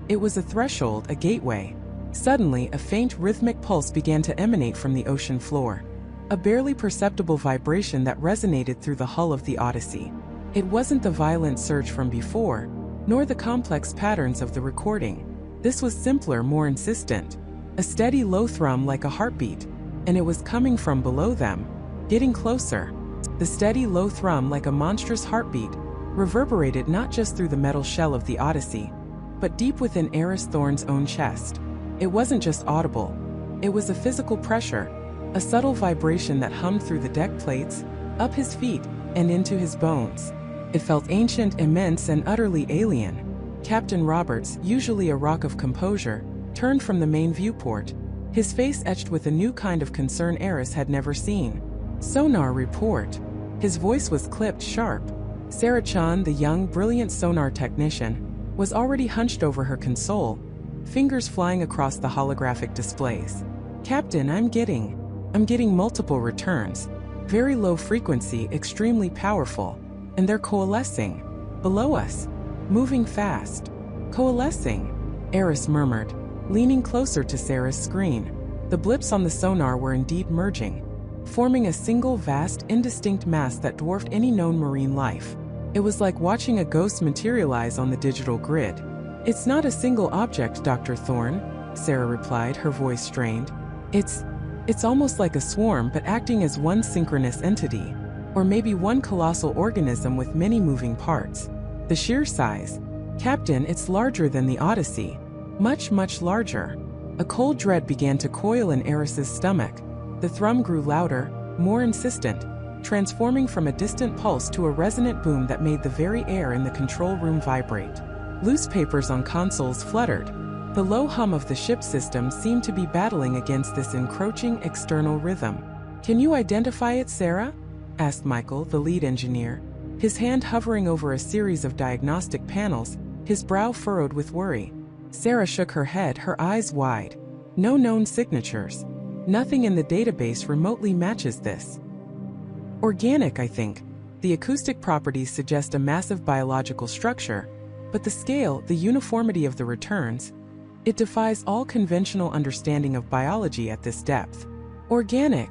It was a threshold, a gateway. Suddenly, a faint rhythmic pulse began to emanate from the ocean floor. A barely perceptible vibration that resonated through the hull of the Odyssey. It wasn't the violent surge from before, nor the complex patterns of the recording. This was simpler, more insistent. A steady low thrum like a heartbeat, and it was coming from below them, getting closer. The steady low thrum like a monstrous heartbeat reverberated not just through the metal shell of the Odyssey, but deep within Eris Thorne's own chest. It wasn't just audible. It was a physical pressure, a subtle vibration that hummed through the deck plates, up his feet, and into his bones. It felt ancient, immense, and utterly alien. Captain Roberts, usually a rock of composure, turned from the main viewport, his face etched with a new kind of concern Eris had never seen. Sonar report. His voice was clipped sharp. Sarah Chan, the young, brilliant sonar technician, was already hunched over her console, fingers flying across the holographic displays. Captain, I'm getting multiple returns. Very low frequency, extremely powerful. And they're coalescing. Below us. Moving fast. Coalescing. Eris murmured, leaning closer to Sarah's screen. The blips on the sonar were indeed merging, forming a single vast, indistinct mass that dwarfed any known marine life. It was like watching a ghost materialize on the digital grid. It's not a single object, Dr. Thorne, Sarah replied, her voice strained. It's almost like a swarm, but acting as one synchronous entity. Or maybe one colossal organism with many moving parts. The sheer size. Captain, it's larger than the Odyssey. Much, much larger. A cold dread began to coil in Eris's stomach. The thrum grew louder, more insistent, transforming from a distant pulse to a resonant boom that made the very air in the control room vibrate. Loose papers on consoles fluttered. The low hum of the ship system seemed to be battling against this encroaching external rhythm. Can you identify it, Sarah? Asked Michael, the lead engineer, his hand hovering over a series of diagnostic panels, his brow furrowed with worry. Sarah shook her head, her eyes wide. No known signatures. Nothing in the database remotely matches this. Organic, I think. The acoustic properties suggest a massive biological structure, but the scale, the uniformity of the returns, it defies all conventional understanding of biology at this depth. Organic,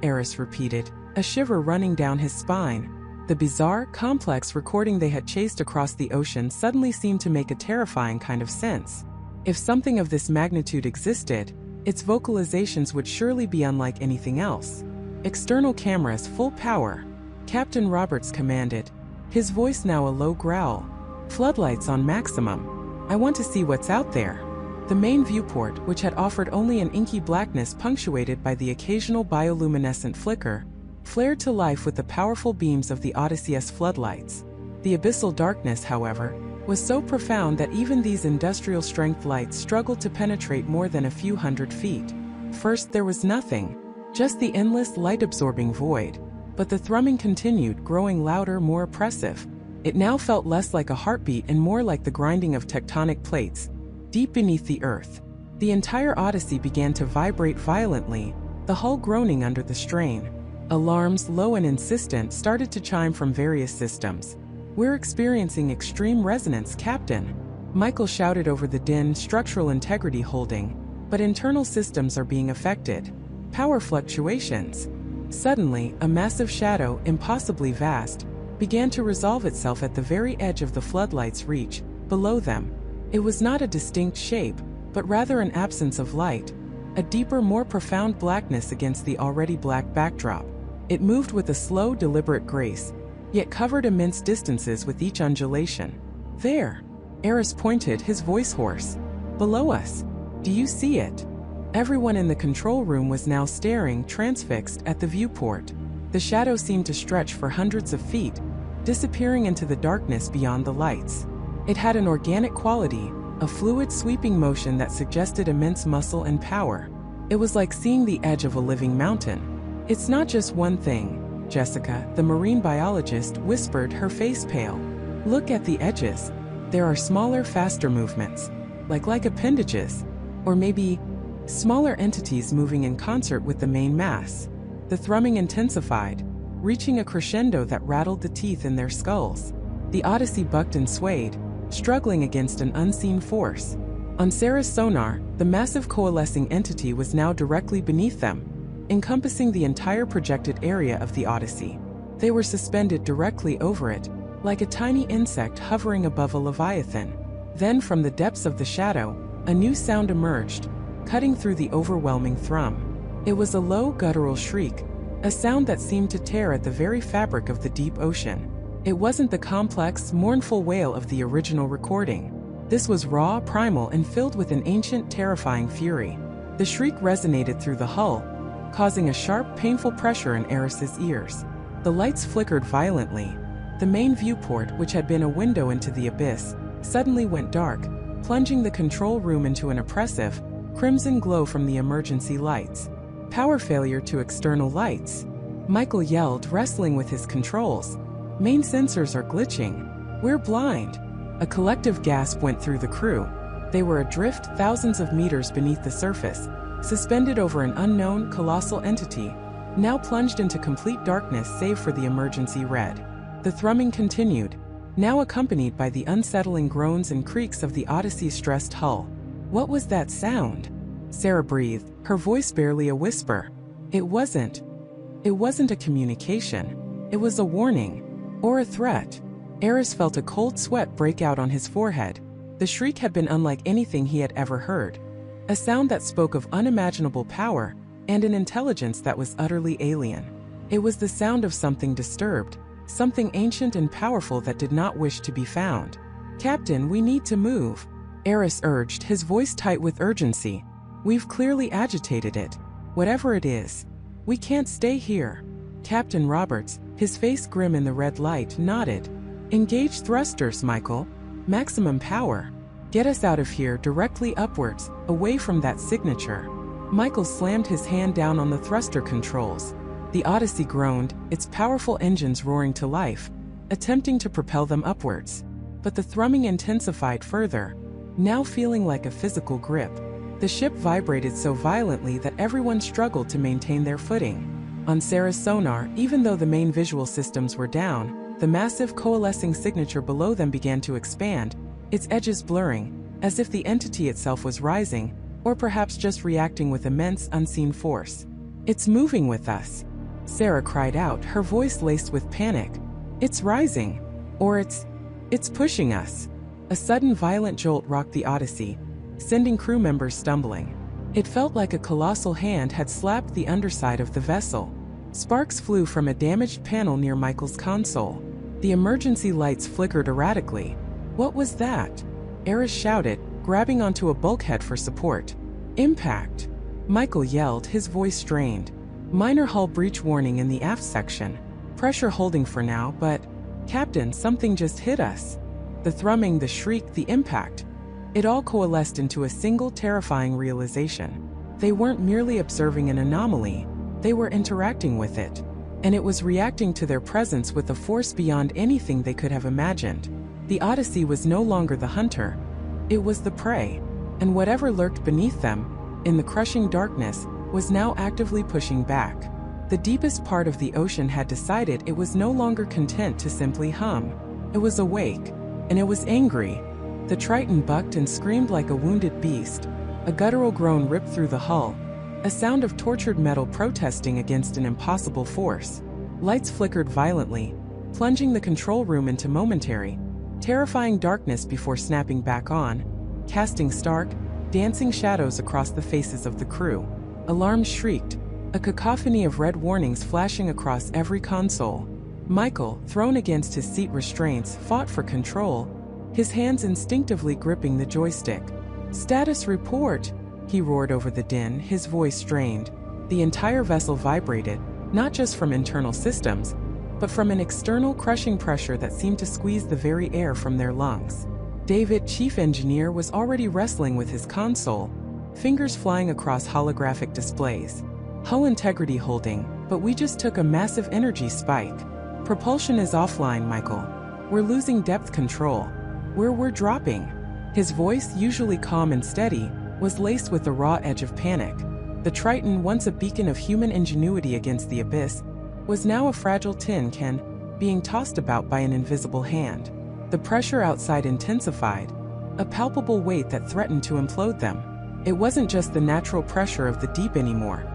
Eris repeated, a shiver running down his spine. The bizarre, complex recording they had chased across the ocean suddenly seemed to make a terrifying kind of sense. If something of this magnitude existed, its vocalizations would surely be unlike anything else. External cameras, full power. Captain Roberts commanded, his voice now a low growl. Floodlights on maximum. I want to see what's out there. The main viewport, which had offered only an inky blackness punctuated by the occasional bioluminescent flicker, flared to life with the powerful beams of the Odyssey's floodlights. The abyssal darkness, however, was so profound that even these industrial-strength lights struggled to penetrate more than a few hundred feet. First, there was nothing, just the endless light-absorbing void. But the thrumming continued, growing louder, more oppressive. It now felt less like a heartbeat and more like the grinding of tectonic plates, deep beneath the earth. The entire Odyssey began to vibrate violently, the hull groaning under the strain. Alarms, low and insistent, started to chime from various systems. We're experiencing extreme resonance, Captain. Michael shouted over the din, structural integrity holding, but internal systems are being affected. Power fluctuations. Suddenly, a massive shadow, impossibly vast, began to resolve itself at the very edge of the floodlight's reach, below them. It was not a distinct shape, but rather an absence of light, a deeper, more profound blackness against the already black backdrop. It moved with a slow, deliberate grace, yet covered immense distances with each undulation. There! Eris pointed, his voice hoarse. Below us. Do you see it? Everyone in the control room was now staring, transfixed, at the viewport. The shadow seemed to stretch for hundreds of feet, disappearing into the darkness beyond the lights. It had an organic quality, a fluid sweeping motion that suggested immense muscle and power. It was like seeing the edge of a living mountain. "It's not just one thing," Jessica, the marine biologist, whispered, her face pale. "Look at the edges. There are smaller, faster movements, like appendages, or maybe smaller entities moving in concert with the main mass." The thrumming intensified, reaching a crescendo that rattled the teeth in their skulls. The Odyssey bucked and swayed, struggling against an unseen force. On Sarah's sonar, the massive coalescing entity was now directly beneath them, encompassing the entire projected area of the Odyssey. They were suspended directly over it, like a tiny insect hovering above a leviathan. Then from the depths of the shadow, a new sound emerged, cutting through the overwhelming thrum. It was a low, guttural shriek, a sound that seemed to tear at the very fabric of the deep ocean. It wasn't the complex, mournful wail of the original recording. This was raw, primal, and filled with an ancient, terrifying fury. The shriek resonated through the hull, causing a sharp, painful pressure in Eris's ears. The lights flickered violently. The main viewport, which had been a window into the abyss, suddenly went dark, plunging the control room into an oppressive, crimson glow from the emergency lights. "Power failure to external lights," Michael yelled, wrestling with his controls. "Main sensors are glitching. We're blind." A collective gasp went through the crew. They were adrift thousands of meters beneath the surface, suspended over an unknown, colossal entity, now plunged into complete darkness save for the emergency red. The thrumming continued, now accompanied by the unsettling groans and creaks of the Odyssey's stressed hull. "What was that sound?" Sarah breathed, her voice barely a whisper. It wasn't a communication. It was a warning. Or a threat. Eris felt a cold sweat break out on his forehead. The shriek had been unlike anything he had ever heard. A sound that spoke of unimaginable power and an intelligence that was utterly alien. It was the sound of something disturbed, something ancient and powerful that did not wish to be found. "Captain, we need to move," Eris urged, his voice tight with urgency. "We've clearly agitated it. Whatever it is. We can't stay here." Captain Roberts, his face grim in the red light, nodded. "Engage thrusters, Michael. Maximum power. Get us out of here directly upwards, away from that signature." Michael slammed his hand down on the thruster controls. The Odyssey groaned, its powerful engines roaring to life, attempting to propel them upwards. But the thrumming intensified further, now feeling like a physical grip. The ship vibrated so violently that everyone struggled to maintain their footing. On Sarah's sonar, even though the main visual systems were down, the massive coalescing signature below them began to expand, its edges blurring, as if the entity itself was rising, or perhaps just reacting with immense unseen force. "It's moving with us," Sarah cried out, her voice laced with panic. "It's rising. Or it's pushing us." A sudden violent jolt rocked the Odyssey, sending crew members stumbling. It felt like a colossal hand had slapped the underside of the vessel. Sparks flew from a damaged panel near Michael's console. The emergency lights flickered erratically. "What was that?" Eris shouted, grabbing onto a bulkhead for support. "Impact!" Michael yelled, his voice strained. "Minor hull breach warning in the aft section. Pressure holding for now, but... Captain, something just hit us." The thrumming, the shriek, the impact. It all coalesced into a single terrifying realization. They weren't merely observing an anomaly, they were interacting with it. And it was reacting to their presence with a force beyond anything they could have imagined. The Odyssey was no longer the hunter. It was the prey. And whatever lurked beneath them, in the crushing darkness, was now actively pushing back. The deepest part of the ocean had decided it was no longer content to simply hum. It was awake. And it was angry. The Triton bucked and screamed like a wounded beast. A guttural groan ripped through the hull, a sound of tortured metal protesting against an impossible force. Lights flickered violently, plunging the control room into momentary, terrifying darkness before snapping back on, casting stark, dancing shadows across the faces of the crew. Alarms shrieked, a cacophony of red warnings flashing across every console. Michael, thrown against his seat restraints, fought for control, his hands instinctively gripping the joystick. "Status report," he roared over the din, his voice strained. The entire vessel vibrated, not just from internal systems, but from an external crushing pressure that seemed to squeeze the very air from their lungs. David, chief engineer, was already wrestling with his console, fingers flying across holographic displays. Hull integrity holding, but we just took a massive energy spike. Propulsion is offline, Michael. We're losing depth control. We're dropping. His voice, usually calm and steady, was laced with the raw edge of panic. The Triton, once a beacon of human ingenuity against the abyss, was now a fragile tin can, being tossed about by an invisible hand. The pressure outside intensified, a palpable weight that threatened to implode them. It wasn't just the natural pressure of the deep anymore.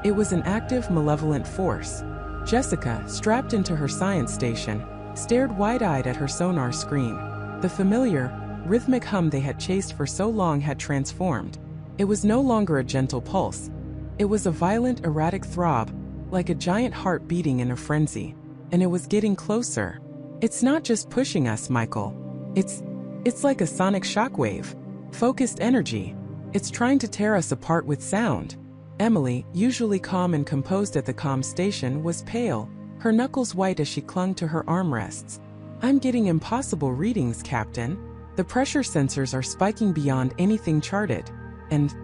It was an active, malevolent force. Jessica, strapped into her science station, stared wide-eyed at her sonar screen. The familiar, rhythmic hum they had chased for so long had transformed. It was no longer a gentle pulse. It was a violent, erratic throb, like a giant heart beating in a frenzy. And it was getting closer. It's not just pushing us, Michael. It's like a sonic shockwave. Focused energy. It's trying to tear us apart with sound. Emily, usually calm and composed at the comm station, was pale, her knuckles white as she clung to her armrests. I'm getting impossible readings, Captain. The pressure sensors are spiking beyond anything charted. And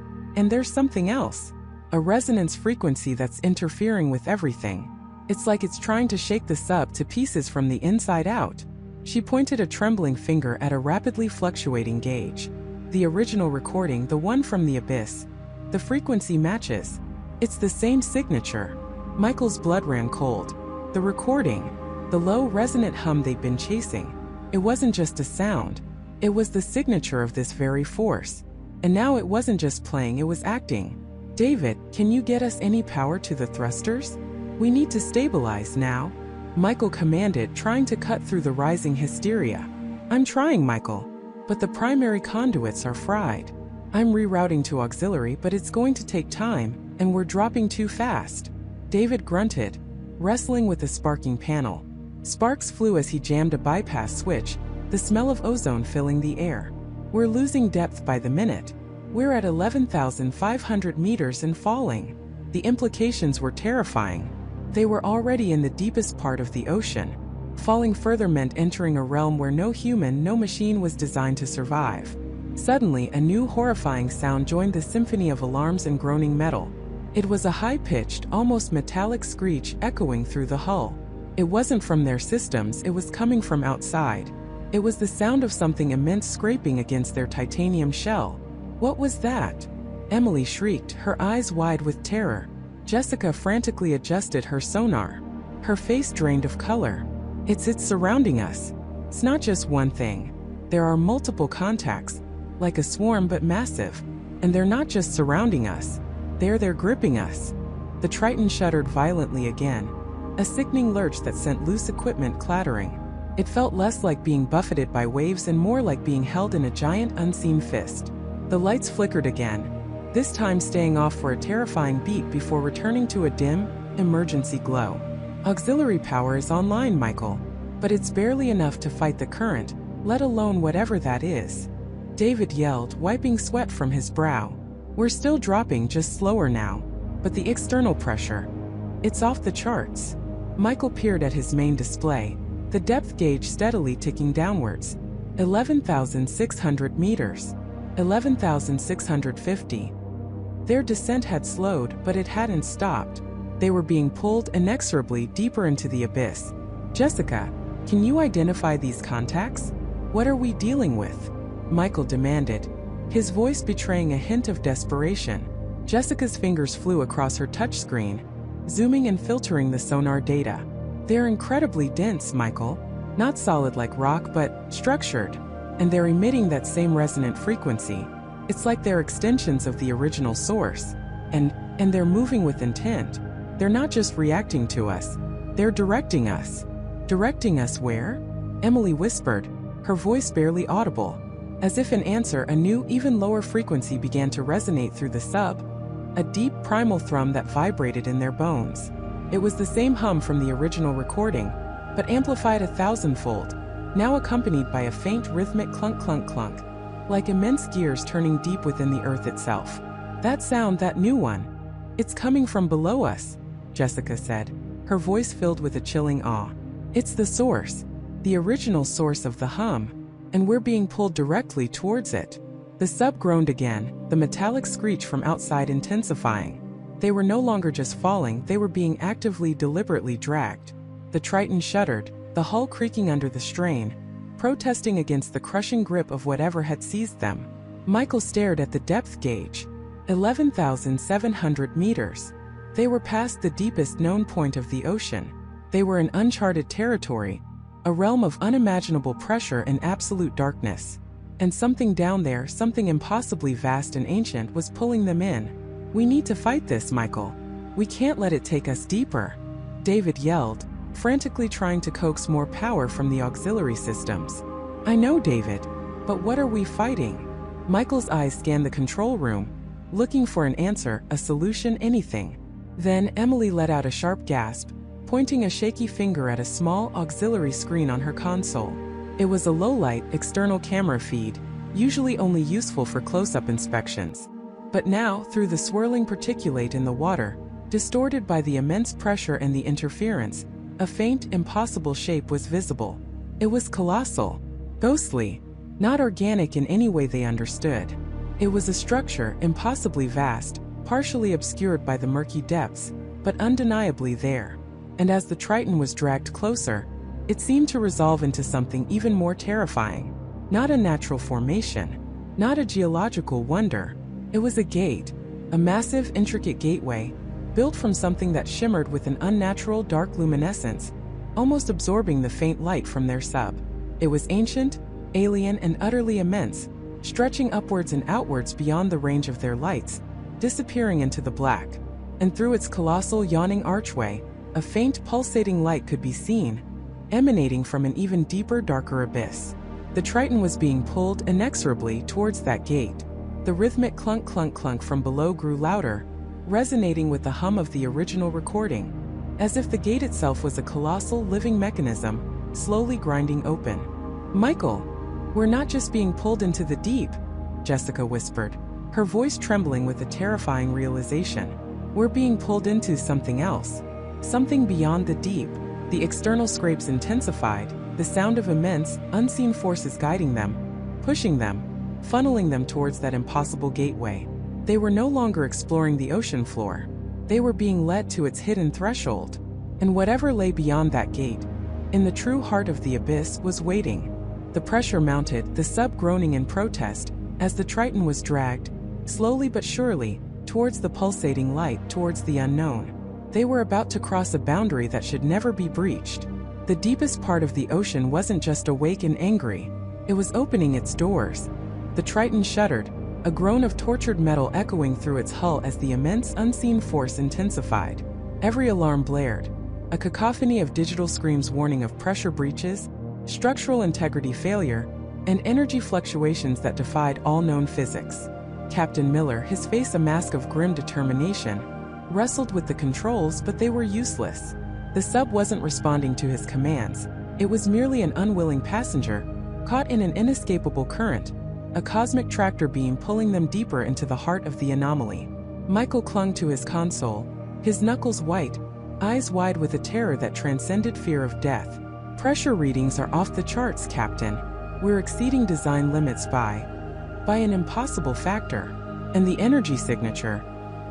there's something else. A resonance frequency that's interfering with everything. It's like it's trying to shake the sub to pieces from the inside out. She pointed a trembling finger at a rapidly fluctuating gauge. The original recording, the one from the abyss. The frequency matches. It's the same signature. Michael's blood ran cold. The recording, the low resonant hum they'd been chasing. It wasn't just a sound. It was the signature of this very force. And now it wasn't just playing, it was acting. David, can you get us any power to the thrusters? We need to stabilize now, Michael commanded, trying to cut through the rising hysteria. I'm trying, Michael, but the primary conduits are fried. I'm rerouting to auxiliary, but it's going to take time, and we're dropping too fast. David grunted, wrestling with the sparking panel. Sparks flew as he jammed a bypass switch, the smell of ozone filling the air. We're losing depth by the minute. We're at 11,500 meters and falling. The implications were terrifying. They were already in the deepest part of the ocean. Falling further meant entering a realm where no human, no machine was designed to survive. Suddenly, a new horrifying sound joined the symphony of alarms and groaning metal. It was a high-pitched, almost metallic screech echoing through the hull. It wasn't from their systems, it was coming from outside. It was the sound of something immense scraping against their titanium shell. What was that? Emily shrieked, her eyes wide with terror. Jessica frantically adjusted her sonar. Her face drained of color. It's surrounding us. It's not just one thing. There are multiple contacts, like a swarm but massive. And they're not just surrounding us. They're gripping us. The Triton shuddered violently again, a sickening lurch that sent loose equipment clattering. It felt less like being buffeted by waves and more like being held in a giant unseen fist. The lights flickered again, this time staying off for a terrifying beat before returning to a dim, emergency glow. Auxiliary power is online, Michael, but it's barely enough to fight the current, let alone whatever that is. David yelled, wiping sweat from his brow. We're still dropping, just slower now. But the external pressure, it's off the charts. Michael peered at his main display, the depth gauge steadily ticking downwards. 11,600 meters. 11,650. Their descent had slowed, but it hadn't stopped. They were being pulled inexorably deeper into the abyss. Jessica, can you identify these contacts? What are we dealing with? Michael demanded, his voice betraying a hint of desperation. Jessica's fingers flew across her touchscreen, zooming and filtering the sonar data. They're incredibly dense, Michael. Not solid like rock, but structured. And they're emitting that same resonant frequency. It's like they're extensions of the original source. And they're moving with intent. They're not just reacting to us. They're directing us. Directing us where? Emily whispered, her voice barely audible. As if in answer, a new, even lower frequency began to resonate through the sub. A deep, primal thrum that vibrated in their bones. It was the same hum from the original recording, but amplified 1,000-fold, now accompanied by a faint rhythmic clunk clunk clunk, like immense gears turning deep within the earth itself. That sound, that new one. It's coming from below us, Jessica said, her voice filled with a chilling awe. It's the source, the original source of the hum, and we're being pulled directly towards it. The sub groaned again, the metallic screech from outside intensifying. They were no longer just falling, they were being actively, deliberately dragged. The Triton shuddered, the hull creaking under the strain, protesting against the crushing grip of whatever had seized them. Michael stared at the depth gauge. 11,700 meters. They were past the deepest known point of the ocean. They were in uncharted territory, a realm of unimaginable pressure and absolute darkness. And something down there, something impossibly vast and ancient, was pulling them in. We need to fight this, Michael. We can't let it take us deeper, David yelled, frantically trying to coax more power from the auxiliary systems. I know, David, but what are we fighting? Michael's eyes scanned the control room, looking for an answer, a solution, anything. Then Emily let out a sharp gasp, pointing a shaky finger at a small auxiliary screen on her console. It was a low-light, external camera feed, usually only useful for close-up inspections. But now, through the swirling particulate in the water, distorted by the immense pressure and the interference, a faint, impossible shape was visible. It was colossal, ghostly, not organic in any way they understood. It was a structure impossibly vast, partially obscured by the murky depths, but undeniably there. And as the Triton was dragged closer, it seemed to resolve into something even more terrifying. Not a natural formation, not a geological wonder. It was a gate, a massive, intricate gateway, built from something that shimmered with an unnatural dark luminescence, almost absorbing the faint light from their sub. It was ancient, alien, and utterly immense, stretching upwards and outwards beyond the range of their lights, disappearing into the black. And through its colossal yawning archway, a faint pulsating light could be seen, emanating from an even deeper, darker abyss. The Triton was being pulled inexorably towards that gate. The rhythmic clunk clunk clunk from below grew louder, resonating with the hum of the original recording, as if the gate itself was a colossal living mechanism, slowly grinding open. Michael, we're not just being pulled into the deep, Jessica whispered, her voice trembling with a terrifying realization. We're being pulled into something else, something beyond the deep. The external scrapes intensified, the sound of immense, unseen forces guiding them, pushing them, funneling them towards that impossible gateway. They were no longer exploring the ocean floor. They were being led to its hidden threshold. And whatever lay beyond that gate, in the true heart of the abyss, was waiting. The pressure mounted, the sub groaning in protest, as the Triton was dragged, slowly but surely, towards the pulsating light, towards the unknown. They were about to cross a boundary that should never be breached. The deepest part of the ocean wasn't just awake and angry. It was opening its doors. The Triton shuddered, a groan of tortured metal echoing through its hull as the immense unseen force intensified. Every alarm blared, a cacophony of digital screams warning of pressure breaches, structural integrity failure, and energy fluctuations that defied all known physics. Captain Miller, his face a mask of grim determination, wrestled with the controls, but they were useless. The sub wasn't responding to his commands. It was merely an unwilling passenger, caught in an inescapable current, a cosmic tractor beam pulling them deeper into the heart of the anomaly. Michael clung to his console, his knuckles white, eyes wide with a terror that transcended fear of death. Pressure readings are off the charts, Captain. We're exceeding design limits by an impossible factor. And the energy signature,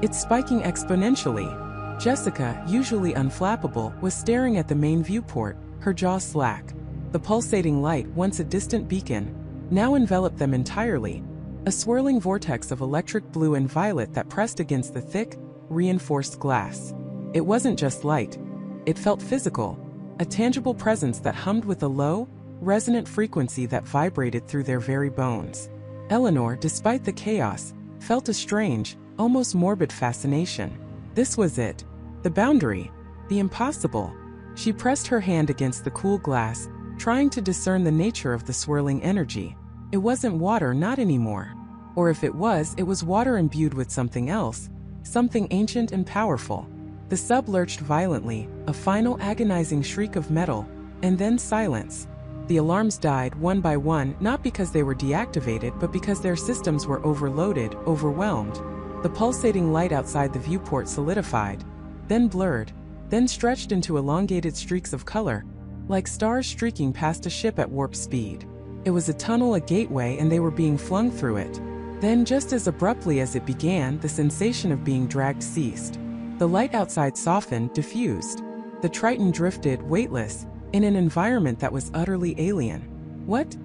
it's spiking exponentially. Jessica, usually unflappable, was staring at the main viewport, her jaw slack. The pulsating light, once a distant beacon, now enveloped them entirely, a swirling vortex of electric blue and violet that pressed against the thick, reinforced glass. It wasn't just light. It felt physical, a tangible presence that hummed with a low, resonant frequency that vibrated through their very bones. Eleanor, despite the chaos, felt a strange, almost morbid fascination. This was it. The boundary. The impossible. She pressed her hand against the cool glass, trying to discern the nature of the swirling energy. It wasn't water, not anymore. Or if it was water imbued with something else, something ancient and powerful. The sub lurched violently, a final agonizing shriek of metal, and then silence. The alarms died one by one, not because they were deactivated, but because their systems were overloaded, overwhelmed. The pulsating light outside the viewport solidified, then blurred, then stretched into elongated streaks of color, like stars streaking past a ship at warp speed. It was a tunnel, a gateway, and they were being flung through it. Then, just as abruptly as it began, the sensation of being dragged ceased. The light outside softened, diffused. The Triton drifted, weightless, in an environment that was utterly alien. What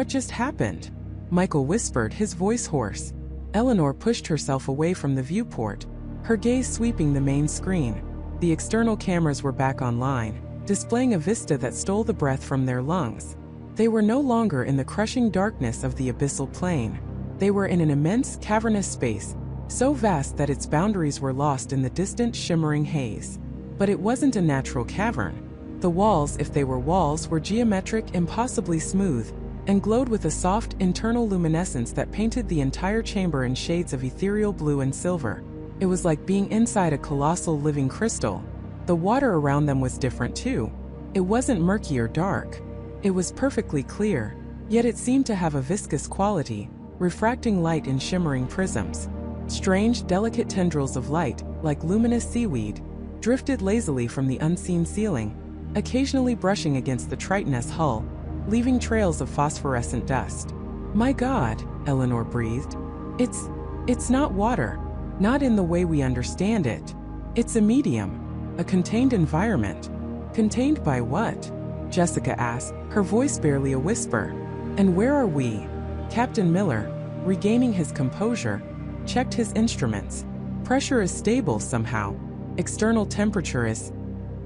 just happened? Michael whispered, his voice hoarse. Eleanor pushed herself away from the viewport, her gaze sweeping the main screen. The external cameras were back online, displaying a vista that stole the breath from their lungs. They were no longer in the crushing darkness of the abyssal plain. They were in an immense, cavernous space, so vast that its boundaries were lost in the distant, shimmering haze. But it wasn't a natural cavern. The walls, if they were walls, were geometric, impossibly smooth, and glowed with a soft, internal luminescence that painted the entire chamber in shades of ethereal blue and silver. It was like being inside a colossal living crystal. The water around them was different too. It wasn't murky or dark. It was perfectly clear, yet it seemed to have a viscous quality, refracting light in shimmering prisms. Strange, delicate tendrils of light, like luminous seaweed, drifted lazily from the unseen ceiling, occasionally brushing against the Triton's hull, leaving trails of phosphorescent dust. "My God," Eleanor breathed. It's not water. Not in the way we understand it. It's a medium, a contained environment." "Contained by what?" Jessica asked, her voice barely a whisper. "And where are we?" Captain Miller, regaining his composure, checked his instruments. "Pressure is stable somehow. External temperature is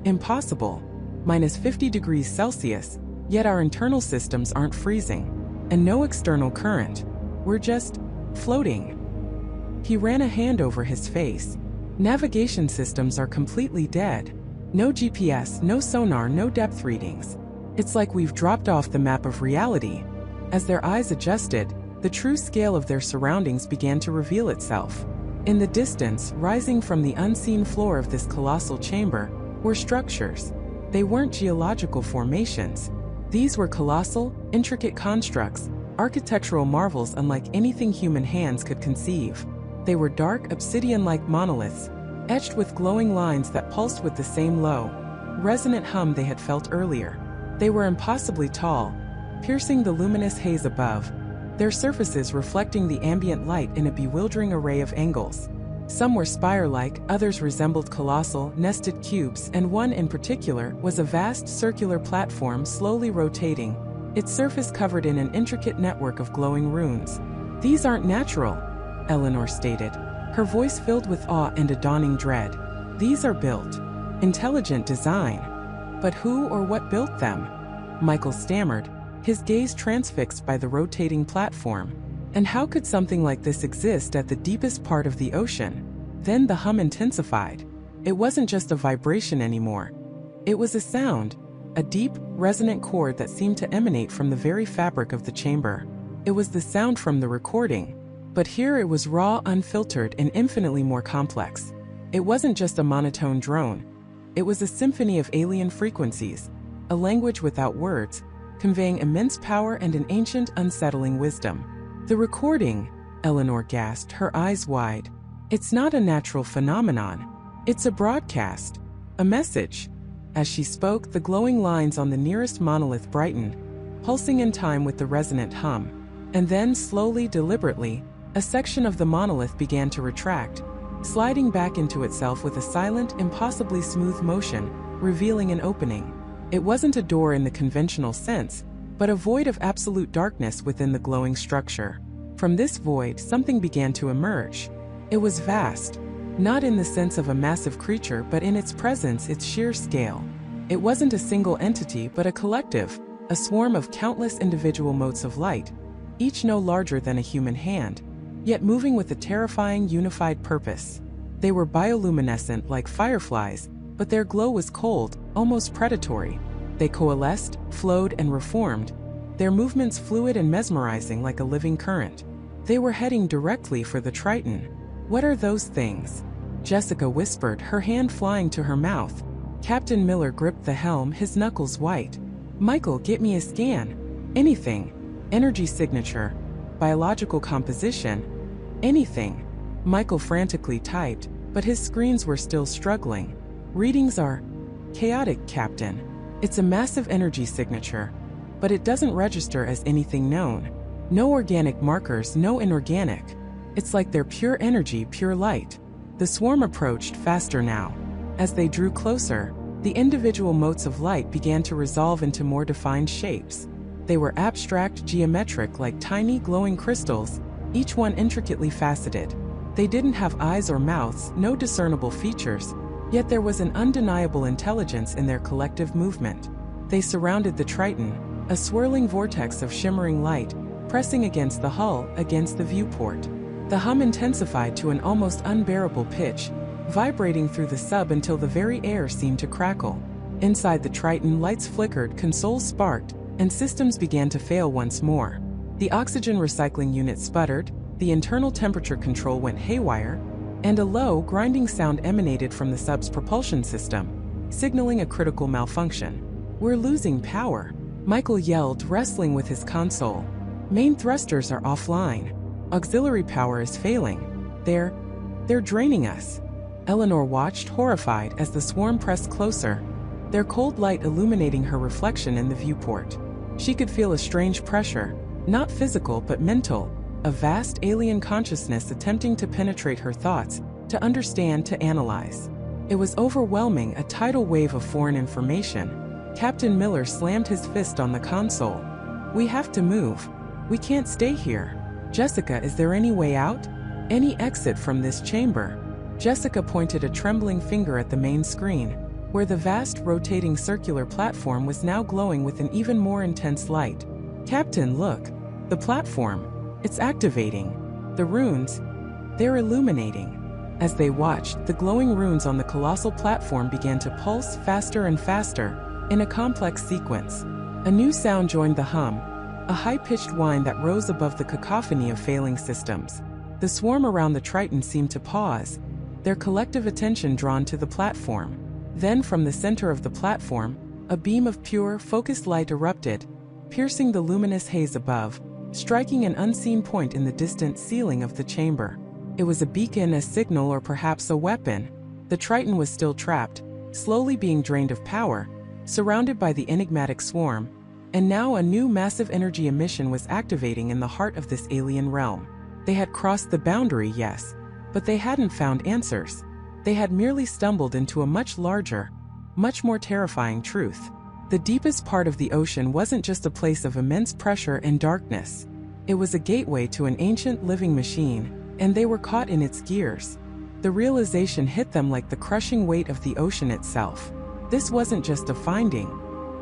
impossible. -50°C, yet our internal systems aren't freezing. And no external current. We're just floating." He ran a hand over his face. "Navigation systems are completely dead. No GPS, no sonar, no depth readings. It's like we've dropped off the map of reality." As their eyes adjusted, the true scale of their surroundings began to reveal itself. In the distance, rising from the unseen floor of this colossal chamber, were structures. They weren't geological formations. These were colossal, intricate constructs, architectural marvels unlike anything human hands could conceive. They were dark, obsidian-like monoliths, etched with glowing lines that pulsed with the same low, resonant hum they had felt earlier. They were impossibly tall, piercing the luminous haze above, their surfaces reflecting the ambient light in a bewildering array of angles. Some were spire-like, others resembled colossal, nested cubes, and one in particular was a vast circular platform slowly rotating, its surface covered in an intricate network of glowing runes. "These aren't natural," Eleanor stated, her voice filled with awe and a dawning dread. "These are built. Intelligent design. But who or what built them?" Michael stammered, his gaze transfixed by the rotating platform. "And how could something like this exist at the deepest part of the ocean?" Then the hum intensified. It wasn't just a vibration anymore. It was a sound, a deep, resonant chord that seemed to emanate from the very fabric of the chamber. It was the sound from the recording. But here it was raw, unfiltered, and infinitely more complex. It wasn't just a monotone drone. It was a symphony of alien frequencies, a language without words, conveying immense power and an ancient, unsettling wisdom. "The recording," Eleanor gasped, her eyes wide. "It's not a natural phenomenon. It's a broadcast. A message." As she spoke, the glowing lines on the nearest monolith brightened, pulsing in time with the resonant hum. And then, slowly, deliberately, a section of the monolith began to retract, sliding back into itself with a silent, impossibly smooth motion, revealing an opening. It wasn't a door in the conventional sense, but a void of absolute darkness within the glowing structure. From this void, something began to emerge. It was vast, not in the sense of a massive creature, but in its presence, its sheer scale. It wasn't a single entity, but a collective, a swarm of countless individual motes of light, each no larger than a human hand, yet moving with a terrifying, unified purpose. They were bioluminescent like fireflies, but their glow was cold, almost predatory. They coalesced, flowed, and reformed, their movements fluid and mesmerizing like a living current. They were heading directly for the Triton. "What are those things?" Jessica whispered, her hand flying to her mouth. Captain Miller gripped the helm, his knuckles white. "Michael, get me a scan. Anything. Energy signature. Biological composition. Anything." Michael frantically typed, but his screens were still struggling. Readings are chaotic, Captain. It's a massive energy signature, but it doesn't register as anything known. No organic markers, no inorganic. It's like they're pure energy, pure light. The swarm approached faster now. As they drew closer, the individual motes of light began to resolve into more defined shapes. They were abstract, geometric, like tiny glowing crystals, each one intricately faceted. They didn't have eyes or mouths, no discernible features, yet there was an undeniable intelligence in their collective movement. They surrounded the Triton, a swirling vortex of shimmering light, pressing against the hull, against the viewport. The hum intensified to an almost unbearable pitch, vibrating through the sub until the very air seemed to crackle. Inside the Triton, lights flickered, consoles sparked, and systems began to fail once more. The oxygen recycling unit sputtered, the internal temperature control went haywire, and a low, grinding sound emanated from the sub's propulsion system, signaling a critical malfunction. "We're losing power," Michael yelled, wrestling with his console. "Main thrusters are offline. Auxiliary power is failing. They're draining us." Eleanor watched, horrified, as the swarm pressed closer, their cold light illuminating her reflection in the viewport. She could feel a strange pressure, not physical but mental, a vast alien consciousness attempting to penetrate her thoughts, to understand, to analyze. It was overwhelming, a tidal wave of foreign information. Captain Miller slammed his fist on the console. "We have to move. We can't stay here. Jessica, is there any way out? Any exit from this chamber?" Jessica pointed a trembling finger at the main screen, where the vast, rotating circular platform was now glowing with an even more intense light. "Captain, look. The platform. It's activating. The runes. They're illuminating." As they watched, the glowing runes on the colossal platform began to pulse faster and faster, in a complex sequence. A new sound joined the hum, a high-pitched whine that rose above the cacophony of failing systems. The swarm around the Triton seemed to pause, their collective attention drawn to the platform. Then from the center of the platform, a beam of pure, focused light erupted, piercing the luminous haze above, striking an unseen point in the distant ceiling of the chamber. It was a beacon, a signal, or perhaps a weapon. The Triton was still trapped, slowly being drained of power, surrounded by the enigmatic swarm, and now a new massive energy emission was activating in the heart of this alien realm. They had crossed the boundary, yes, but they hadn't found answers. They had merely stumbled into a much larger, much more terrifying truth. The deepest part of the ocean wasn't just a place of immense pressure and darkness. It was a gateway to an ancient living machine, and they were caught in its gears. The realization hit them like the crushing weight of the ocean itself. This wasn't just a finding.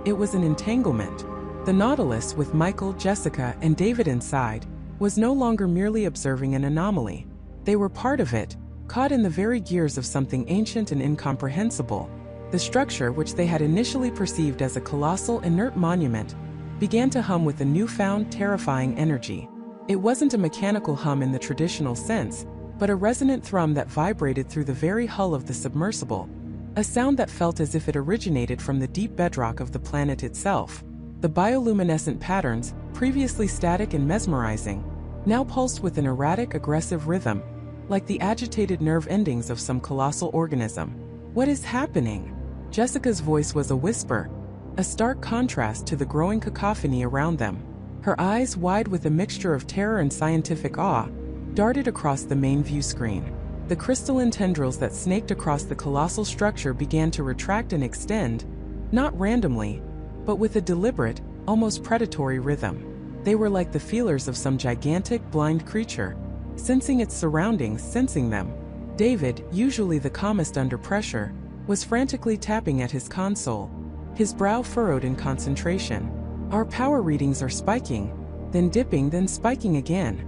It was an entanglement. The Nautilus, with Michael, Jessica, and David inside, was no longer merely observing an anomaly. They were part of it, caught in the very gears of something ancient and incomprehensible. The structure, which they had initially perceived as a colossal, inert monument, began to hum with a newfound, terrifying energy. It wasn't a mechanical hum in the traditional sense, but a resonant thrum that vibrated through the very hull of the submersible, a sound that felt as if it originated from the deep bedrock of the planet itself. The bioluminescent patterns, previously static and mesmerizing, now pulsed with an erratic, aggressive rhythm, like the agitated nerve endings of some colossal organism. "What is happening?" Jessica's voice was a whisper, a stark contrast to the growing cacophony around them. Her eyes, wide with a mixture of terror and scientific awe, darted across the main view screen. The crystalline tendrils that snaked across the colossal structure began to retract and extend, not randomly, but with a deliberate, almost predatory rhythm. They were like the feelers of some gigantic, blind creature, sensing its surroundings, sensing them. David, usually the calmest under pressure, was frantically tapping at his console, his brow furrowed in concentration. "Our power readings are spiking, then dipping, then spiking again.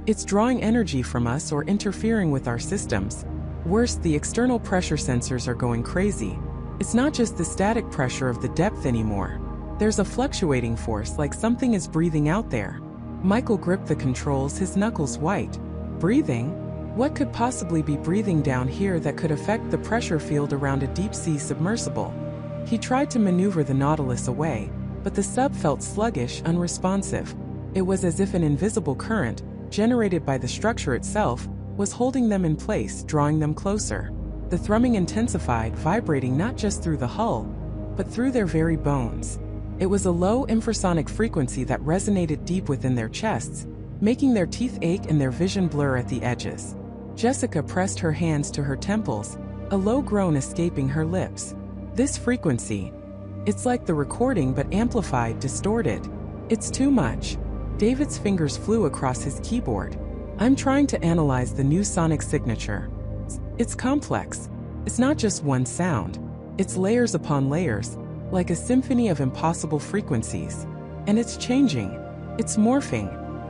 It's drawing energy from us or interfering with our systems. Worse, the external pressure sensors are going crazy. It's not just the static pressure of the depth anymore. There's a fluctuating force, like something is breathing out there." Michael gripped the controls, his knuckles white. Breathing? What could possibly be breathing down here that could affect the pressure field around a deep-sea submersible? He tried to maneuver the Nautilus away, but the sub felt sluggish, unresponsive. It was as if an invisible current, generated by the structure itself, was holding them in place, drawing them closer. The thrumming intensified, vibrating not just through the hull, but through their very bones. It was a low infrasonic frequency that resonated deep within their chests, making their teeth ache and their vision blur at the edges. Jessica pressed her hands to her temples, a low groan escaping her lips. This frequency, it's like the recording but amplified, distorted. It's too much. David's fingers flew across his keyboard. I'm trying to analyze the new sonic signature. It's complex. It's not just one sound. It's layers upon layers, like a symphony of impossible frequencies. And it's changing. It's morphing.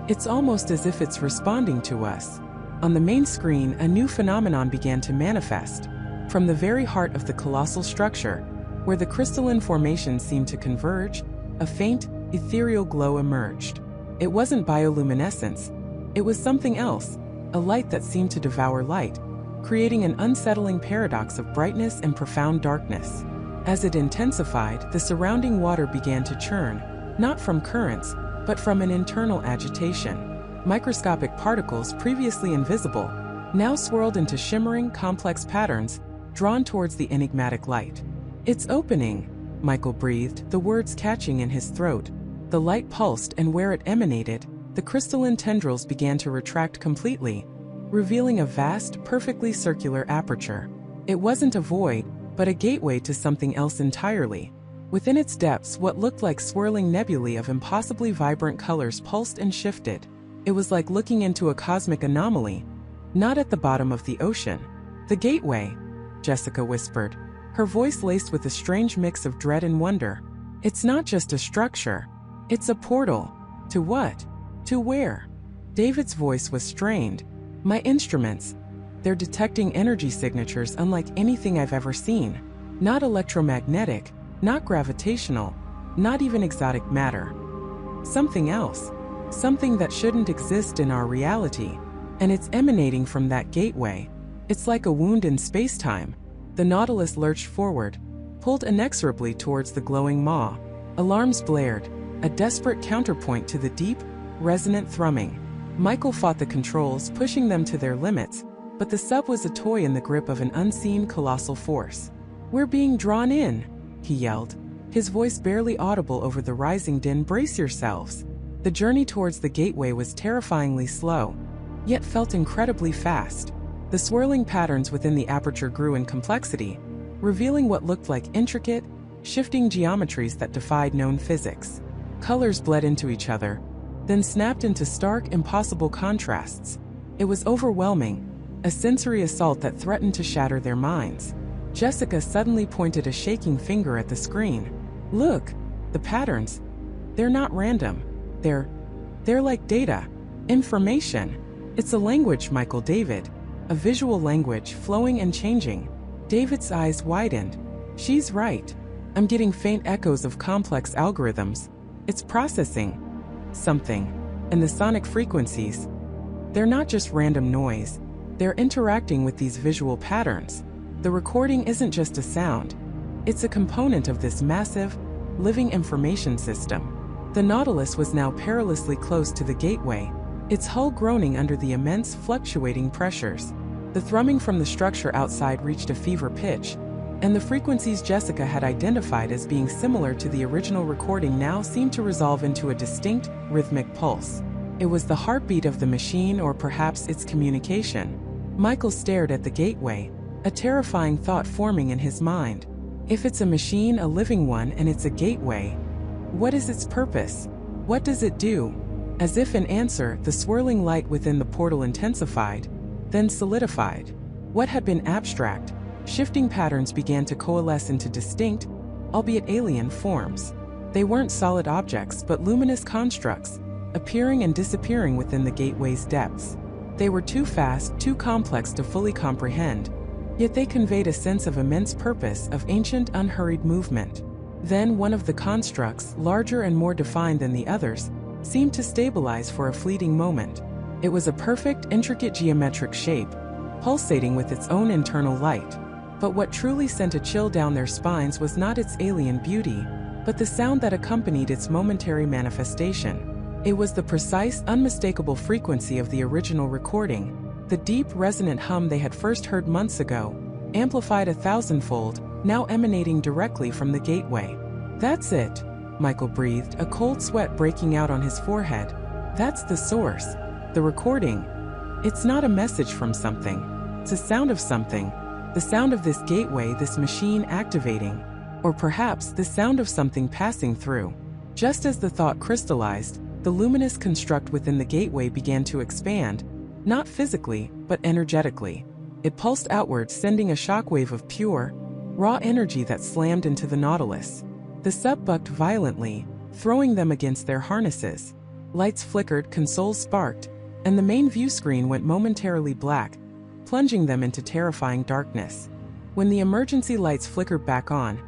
It's almost as if it's responding to us. On the main screen, a new phenomenon began to manifest. From the very heart of the colossal structure, where the crystalline formations seemed to converge, a faint, ethereal glow emerged. It wasn't bioluminescence. It was something else, a light that seemed to devour light, creating an unsettling paradox of brightness and profound darkness. As it intensified, the surrounding water began to churn, not from currents, but from an internal agitation. Microscopic particles previously invisible now swirled into shimmering, complex patterns, drawn towards the enigmatic light. It's opening, Michael breathed, the words catching in his throat. The light pulsed, and where it emanated, the crystalline tendrils began to retract completely, revealing a vast, perfectly circular aperture. It wasn't a void, but a gateway to something else entirely. Within its depths, what looked like swirling nebulae of impossibly vibrant colors pulsed and shifted. It was like looking into a cosmic anomaly, not at the bottom of the ocean. The gateway, Jessica whispered, her voice laced with a strange mix of dread and wonder. It's not just a structure. It's a portal. To what? To where? David's voice was strained. My instruments. They're detecting energy signatures unlike anything I've ever seen. Not electromagnetic, not gravitational, not even exotic matter. Something else. Something that shouldn't exist in our reality. And it's emanating from that gateway. It's like a wound in space-time. The Nautilus lurched forward, pulled inexorably towards the glowing maw. Alarms blared, a desperate counterpoint to the deep, resonant thrumming. Michael fought the controls, pushing them to their limits, but the sub was a toy in the grip of an unseen, colossal force. We're being drawn in, he yelled, his voice barely audible over the rising din. Brace yourselves. The journey towards the gateway was terrifyingly slow, yet felt incredibly fast. The swirling patterns within the aperture grew in complexity, revealing what looked like intricate, shifting geometries that defied known physics. Colors bled into each other, then snapped into stark, impossible contrasts. It was overwhelming, a sensory assault that threatened to shatter their minds. Jessica suddenly pointed a shaking finger at the screen. Look, the patterns. They're not random. They're like data, information. It's a language, Michael. David. A visual language, flowing and changing. David's eyes widened. She's right. I'm getting faint echoes of complex algorithms. It's processing something. And the sonic frequencies, they're not just random noise. They're interacting with these visual patterns. The recording isn't just a sound. It's a component of this massive, living information system. The Nautilus was now perilously close to the gateway, its hull groaning under the immense, fluctuating pressures. The thrumming from the structure outside reached a fever pitch, and the frequencies Jessica had identified as being similar to the original recording now seemed to resolve into a distinct, rhythmic pulse. It was the heartbeat of the machine, or perhaps its communication. Michael stared at the gateway, a terrifying thought forming in his mind. If it's a machine, a living one, and it's a gateway, what is its purpose? What does it do? As if in answer, the swirling light within the portal intensified, then solidified. What had been abstract, shifting patterns began to coalesce into distinct, albeit alien forms. They weren't solid objects, but luminous constructs, appearing and disappearing within the gateway's depths. They were too fast, too complex to fully comprehend, yet they conveyed a sense of immense purpose, of ancient, unhurried movement. Then one of the constructs, larger and more defined than the others, seemed to stabilize for a fleeting moment. It was a perfect, intricate geometric shape, pulsating with its own internal light. But what truly sent a chill down their spines was not its alien beauty, but the sound that accompanied its momentary manifestation. It was the precise, unmistakable frequency of the original recording, The deep, resonant hum they had first heard months ago, amplified 1,000-fold, now emanating directly from the gateway. "That's it," Michael breathed, a cold sweat breaking out on his forehead. "That's the source. The recording. It's not a message from something. It's a sound of something. The sound of this gateway, this machine activating. Or perhaps the sound of something passing through." Just as the thought crystallized, the luminous construct within the gateway began to expand, not physically, but energetically. It pulsed outward, sending a shockwave of pure, raw energy that slammed into the Nautilus. The sub bucked violently, throwing them against their harnesses. Lights flickered, consoles sparked, and the main view screen went momentarily black, plunging them into terrifying darkness. When the emergency lights flickered back on,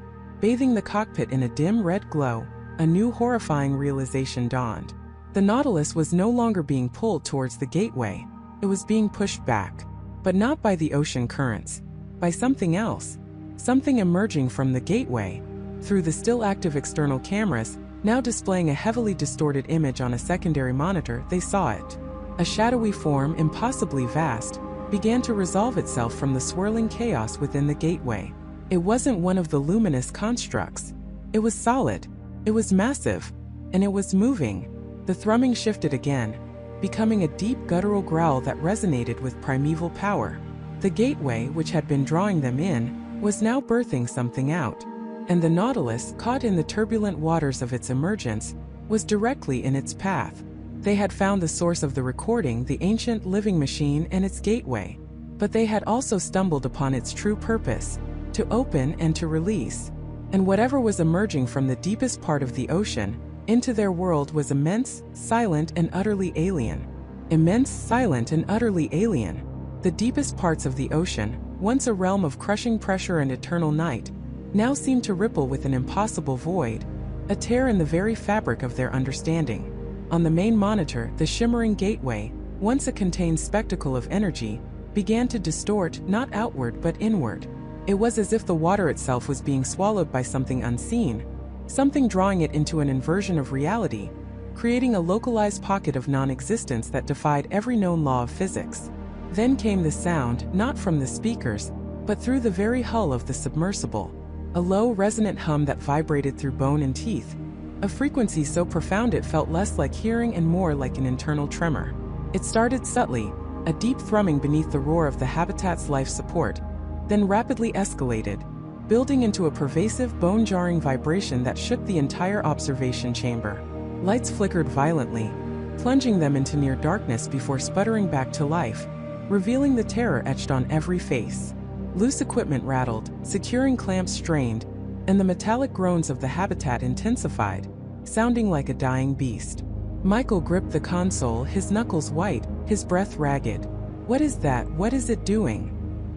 bathing the cockpit in a dim red glow, a new horrifying realization dawned. The Nautilus was no longer being pulled towards the gateway. It was being pushed back. But not by the ocean currents. By something else. Something emerging from the gateway. Through the still active external cameras, now displaying a heavily distorted image on a secondary monitor, they saw it. A shadowy form, impossibly vast, began to resolve itself from the swirling chaos within the gateway. It wasn't one of the luminous constructs. It was solid. It was massive. And it was moving. The thrumming shifted again, becoming a deep guttural growl that resonated with primeval power. The gateway, which had been drawing them in, was now birthing something out. And the Nautilus, caught in the turbulent waters of its emergence, was directly in its path. They had found the source of the recording, the ancient living machine and its gateway. But they had also stumbled upon its true purpose, to open and to release. And whatever was emerging from the deepest part of the ocean, into their world was immense, silent, and utterly alien. Immense, silent, and utterly alien. The deepest parts of the ocean, once a realm of crushing pressure and eternal night, now seemed to ripple with an impossible void, a tear in the very fabric of their understanding. On the main monitor, the shimmering gateway, once a contained spectacle of energy, began to distort, not outward but inward. It was as if the water itself was being swallowed by something unseen, something drawing it into an inversion of reality, creating a localized pocket of non-existence that defied every known law of physics. Then came the sound, not from the speakers, but through the very hull of the submersible. A low, resonant hum that vibrated through bone and teeth, a frequency so profound it felt less like hearing and more like an internal tremor. It started subtly, a deep thrumming beneath the roar of the habitat's life support, then rapidly escalated, building into a pervasive, bone-jarring vibration that shook the entire observation chamber. Lights flickered violently, plunging them into near darkness before sputtering back to life, revealing the terror etched on every face. Loose equipment rattled, securing clamps strained, and the metallic groans of the habitat intensified, sounding like a dying beast. Michael gripped the console, his knuckles white, his breath ragged. "What is that? What is it doing?"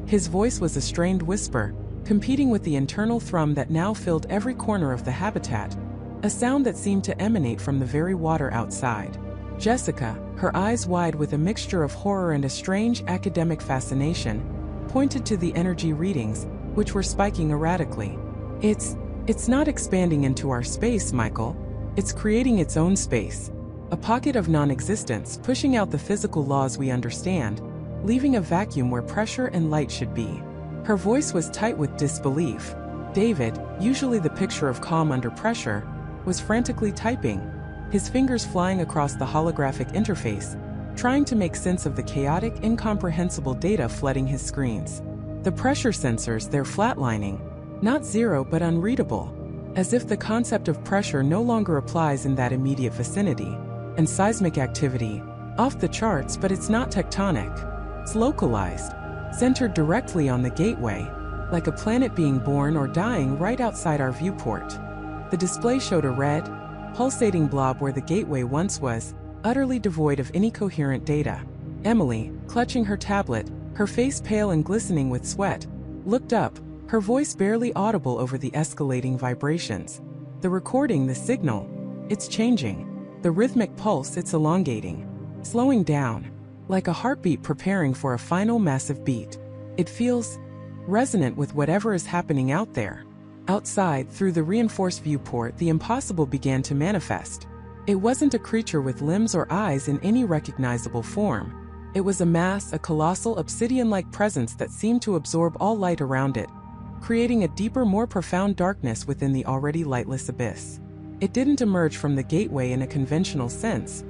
His voice was a strained whisper, competing with the internal thrum that now filled every corner of the habitat, a sound that seemed to emanate from the very water outside. Jessica, her eyes wide with a mixture of horror and a strange academic fascination, pointed to the energy readings, which were spiking erratically. It's not expanding into our space, Michael. It's creating its own space. A pocket of non-existence, pushing out the physical laws we understand, leaving a vacuum where pressure and light should be." Her voice was tight with disbelief. David, usually the picture of calm under pressure, was frantically typing, his fingers flying across the holographic interface, trying to make sense of the chaotic, incomprehensible data flooding his screens. The pressure sensors, they're flatlining. Not zero, but unreadable. As if the concept of pressure no longer applies in that immediate vicinity. And seismic activity, off the charts, but it's not tectonic. It's localized, centered directly on the gateway, like a planet being born or dying right outside our viewport. The display showed a red, pulsating blob where the gateway once was, utterly devoid of any coherent data. Emily, clutching her tablet, her face pale and glistening with sweat, looked up, her voice barely audible over the escalating vibrations. The recording, the signal, it's changing. The rhythmic pulse, it's elongating, slowing down, like a heartbeat preparing for a final massive beat. It feels resonant with whatever is happening out there. Outside, through the reinforced viewport, the impossible began to manifest. It wasn't a creature with limbs or eyes in any recognizable form. It was a mass, a colossal obsidian-like presence that seemed to absorb all light around it, creating a deeper, more profound darkness within the already lightless abyss. It didn't emerge from the gateway in a conventional sense.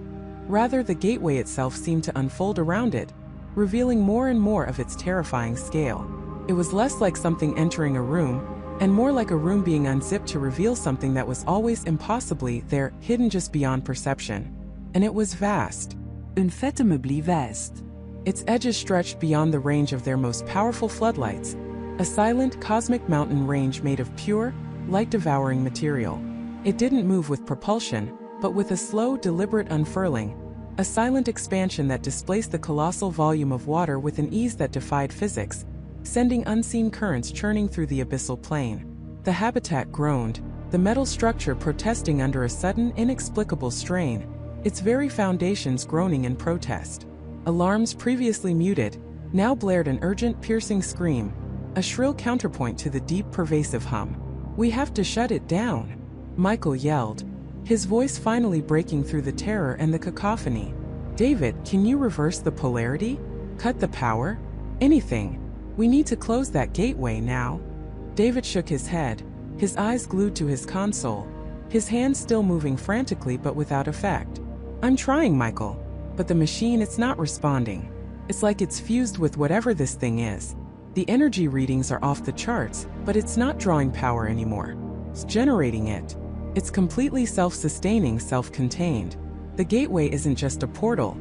Rather, the gateway itself seemed to unfold around it, revealing more and more of its terrifying scale. It was less like something entering a room, and more like a room being unzipped to reveal something that was always impossibly there, hidden just beyond perception. And it was vast. Unfathomably vast. Its edges stretched beyond the range of their most powerful floodlights, a silent, cosmic mountain range made of pure, light-devouring material. It didn't move with propulsion, but with a slow, deliberate unfurling, a silent expansion that displaced the colossal volume of water with an ease that defied physics, sending unseen currents churning through the abyssal plain. The habitat groaned, the metal structure protesting under a sudden, inexplicable strain, its very foundations groaning in protest. Alarms previously muted now blared an urgent, piercing scream, a shrill counterpoint to the deep, pervasive hum. "We have to shut it down," Michael yelled, his voice finally breaking through the terror and the cacophony. "David, can you reverse the polarity? Cut the power? Anything. We need to close that gateway now." David shook his head, his eyes glued to his console, his hands still moving frantically but without effect. "I'm trying, Michael, but the machine, it's not responding. It's like it's fused with whatever this thing is. The energy readings are off the charts, but it's not drawing power anymore. It's generating it. It's completely self-sustaining, self-contained. The gateway isn't just a portal.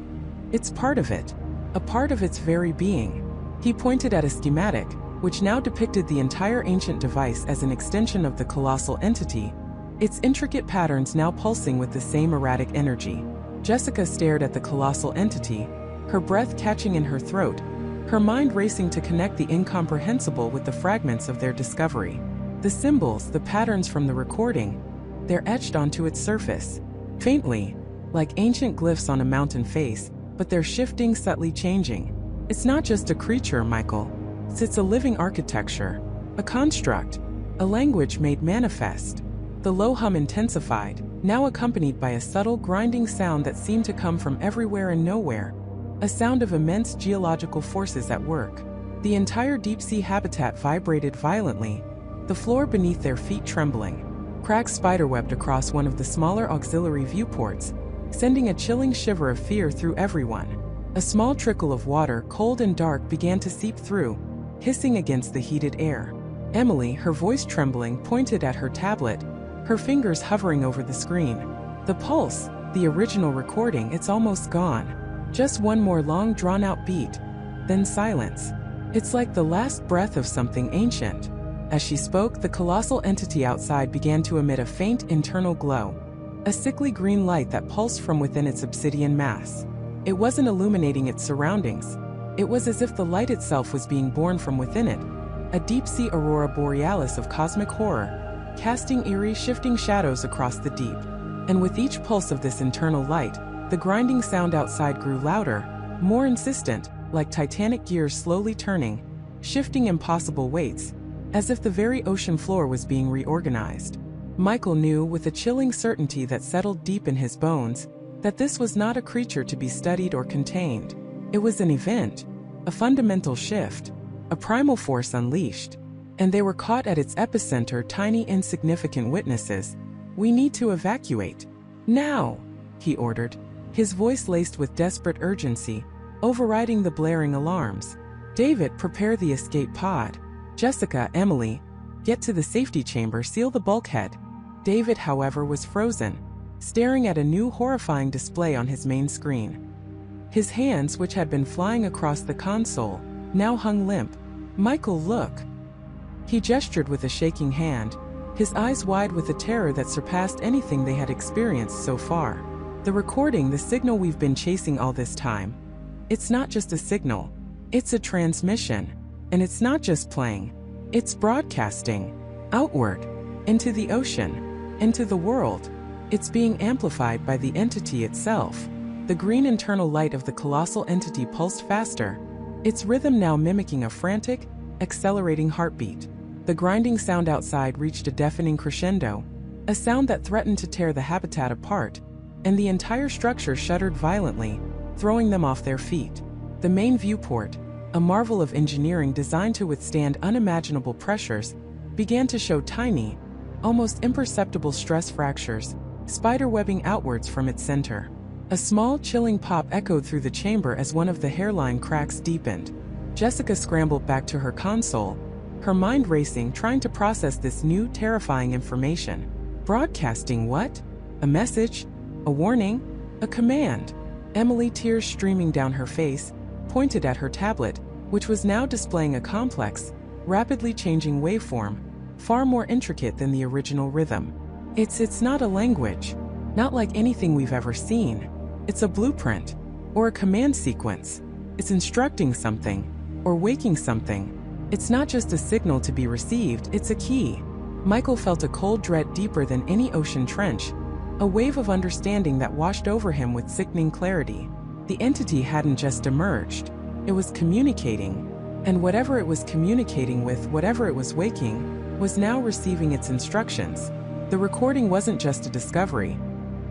It's part of it, a part of its very being." He pointed at a schematic, which now depicted the entire ancient device as an extension of the colossal entity, its intricate patterns now pulsing with the same erratic energy. Jessica stared at the colossal entity, her breath catching in her throat, her mind racing to connect the incomprehensible with the fragments of their discovery. The symbols, the patterns from the recording, they're etched onto its surface, faintly, like ancient glyphs on a mountain face, but they're shifting, subtly changing. It's not just a creature, Michael. It's a living architecture, a construct, a language made manifest. The low hum intensified, now accompanied by a subtle grinding sound that seemed to come from everywhere and nowhere, a sound of immense geological forces at work. The entire deep-sea habitat vibrated violently, the floor beneath their feet trembling. Cracks spiderwebbed across one of the smaller auxiliary viewports, sending a chilling shiver of fear through everyone. A small trickle of water, cold and dark, began to seep through, hissing against the heated air. Emily, her voice trembling, pointed at her tablet, her fingers hovering over the screen. "The pulse, the original recording, it's almost gone. Just one more long, drawn-out beat. Then silence. It's like the last breath of something ancient." As she spoke, the colossal entity outside began to emit a faint internal glow, a sickly green light that pulsed from within its obsidian mass. It wasn't illuminating its surroundings. It was as if the light itself was being born from within it, a deep-sea aurora borealis of cosmic horror, casting eerie, shifting shadows across the deep. And with each pulse of this internal light, the grinding sound outside grew louder, more insistent, like titanic gears slowly turning, shifting impossible weights, as if the very ocean floor was being reorganized. Michael knew with a chilling certainty that settled deep in his bones that this was not a creature to be studied or contained. It was an event, a fundamental shift, a primal force unleashed. And they were caught at its epicenter, tiny, insignificant witnesses. "We need to evacuate. Now," he ordered, his voice laced with desperate urgency, overriding the blaring alarms. "David, prepare the escape pod. Jessica, Emily, get to the safety chamber, seal the bulkhead." David, however, was frozen, staring at a new horrifying display on his main screen. His hands, which had been flying across the console, now hung limp. "Michael, look." He gestured with a shaking hand, his eyes wide with a terror that surpassed anything they had experienced so far. "The recording, the signal we've been chasing all this time. It's not just a signal, it's a transmission. And it's not just playing, it's broadcasting outward, into the ocean, into the world. It's being amplified by the entity itself." The green internal light of the colossal entity pulsed faster, its rhythm now mimicking a frantic, accelerating heartbeat. The grinding sound outside reached a deafening crescendo, a sound that threatened to tear the habitat apart, and the entire structure shuddered violently, throwing them off their feet. The main viewport, a marvel of engineering designed to withstand unimaginable pressures, began to show tiny, almost imperceptible stress fractures, spiderwebbing outwards from its center. A small, chilling pop echoed through the chamber as one of the hairline cracks deepened. Jessica scrambled back to her console, her mind racing, trying to process this new, terrifying information. Broadcasting what? A message? A warning? A command? Emily, tears streaming down her face, pointed at her tablet, which was now displaying a complex, rapidly changing waveform, far more intricate than the original rhythm. It's not a language. Not like anything we've ever seen. It's a blueprint. Or a command sequence. It's instructing something. Or waking something. It's not just a signal to be received, it's a key. Michael felt a cold dread deeper than any ocean trench, a wave of understanding that washed over him with sickening clarity. The entity hadn't just emerged, it was communicating. And whatever it was communicating with, whatever it was waking, was now receiving its instructions. The recording wasn't just a discovery,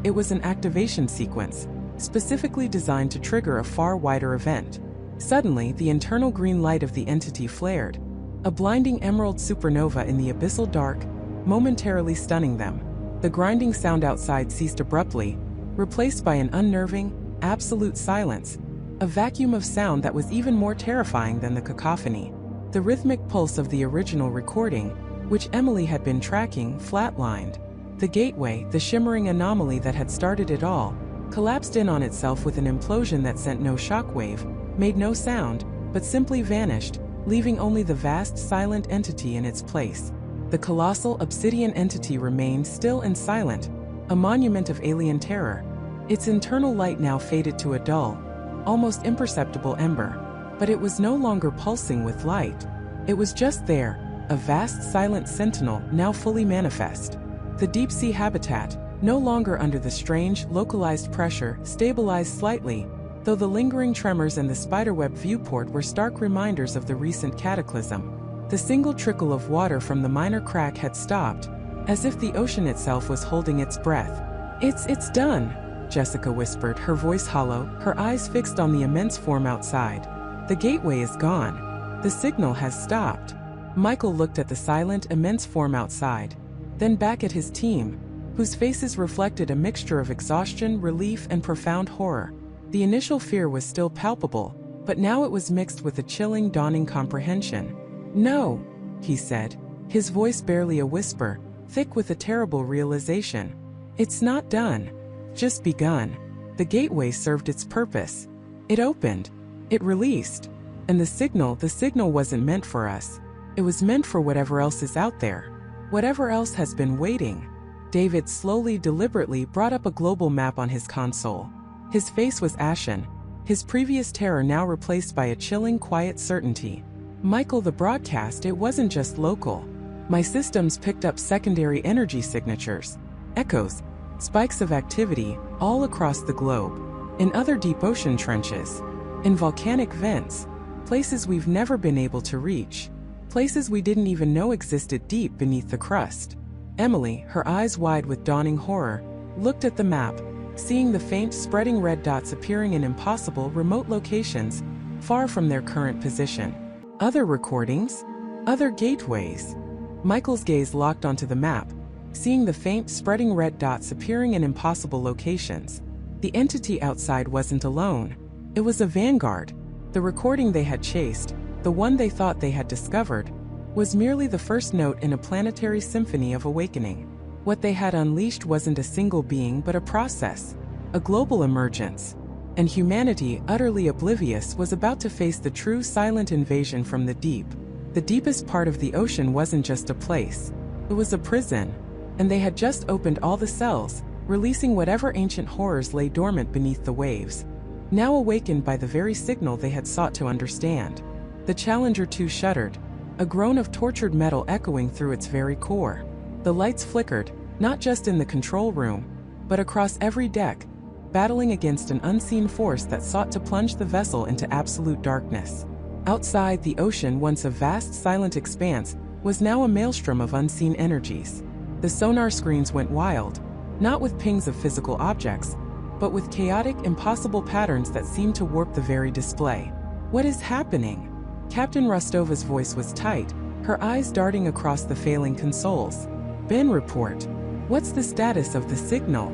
it was an activation sequence, specifically designed to trigger a far wider event. Suddenly, the internal green light of the entity flared, a blinding emerald supernova in the abyssal dark, momentarily stunning them. The grinding sound outside ceased abruptly, replaced by an unnerving, absolute silence, a vacuum of sound that was even more terrifying than the cacophony. The rhythmic pulse of the original recording, which Emily had been tracking, flatlined. The gateway, the shimmering anomaly that had started it all, collapsed in on itself with an implosion that sent no shockwave, made no sound, but simply vanished, leaving only the vast silent entity in its place. The colossal obsidian entity remained still and silent, a monument of alien terror. Its internal light now faded to a dull, almost imperceptible ember. But it was no longer pulsing with light. It was just there, a vast silent sentinel now fully manifest. The deep-sea habitat, no longer under the strange, localized pressure, stabilized slightly, though the lingering tremors and the spiderweb viewport were stark reminders of the recent cataclysm. The single trickle of water from the minor crack had stopped, as if the ocean itself was holding its breath. It's done, Jessica whispered, her voice hollow, her eyes fixed on the immense form outside. The gateway is gone. The signal has stopped. Michael looked at the silent, immense form outside, then back at his team, whose faces reflected a mixture of exhaustion, relief, and profound horror. The initial fear was still palpable, but now it was mixed with a chilling, dawning comprehension. "No," he said, his voice barely a whisper, thick with a terrible realization. "It's not done. Just begun." The gateway served its purpose. It opened. It released. And the signal wasn't meant for us. It was meant for whatever else is out there. Whatever else has been waiting. David slowly, deliberately brought up a global map on his console. His face was ashen, his previous terror now replaced by a chilling, quiet certainty. "Michael, the broadcast, it wasn't just local. My systems picked up secondary energy signatures, echoes, spikes of activity, all across the globe. In other deep ocean trenches, in volcanic vents, places we've never been able to reach, places we didn't even know existed deep beneath the crust." Emily, her eyes wide with dawning horror, looked at the map, seeing the faint, spreading red dots appearing in impossible, remote locations, far from their current position. Other recordings? Other gateways? Michael's gaze locked onto the map, seeing the faint, spreading red dots appearing in impossible locations. The entity outside wasn't alone. It was a vanguard. The recording they had chased, the one they thought they had discovered, was merely the first note in a planetary symphony of awakening. What they had unleashed wasn't a single being but a process, a global emergence. And humanity, utterly oblivious, was about to face the true silent invasion from the deep. The deepest part of the ocean wasn't just a place. It was a prison. And they had just opened all the cells, releasing whatever ancient horrors lay dormant beneath the waves, now awakened by the very signal they had sought to understand. The Challenger 2 shuddered, a groan of tortured metal echoing through its very core. The lights flickered, not just in the control room, but across every deck, battling against an unseen force that sought to plunge the vessel into absolute darkness. Outside, the ocean, once a vast silent expanse, was now a maelstrom of unseen energies. The sonar screens went wild, not with pings of physical objects, but with chaotic, impossible patterns that seemed to warp the very display. What is happening? Captain Rostova's voice was tight, her eyes darting across the failing consoles. Ben, report. What's the status of the signal?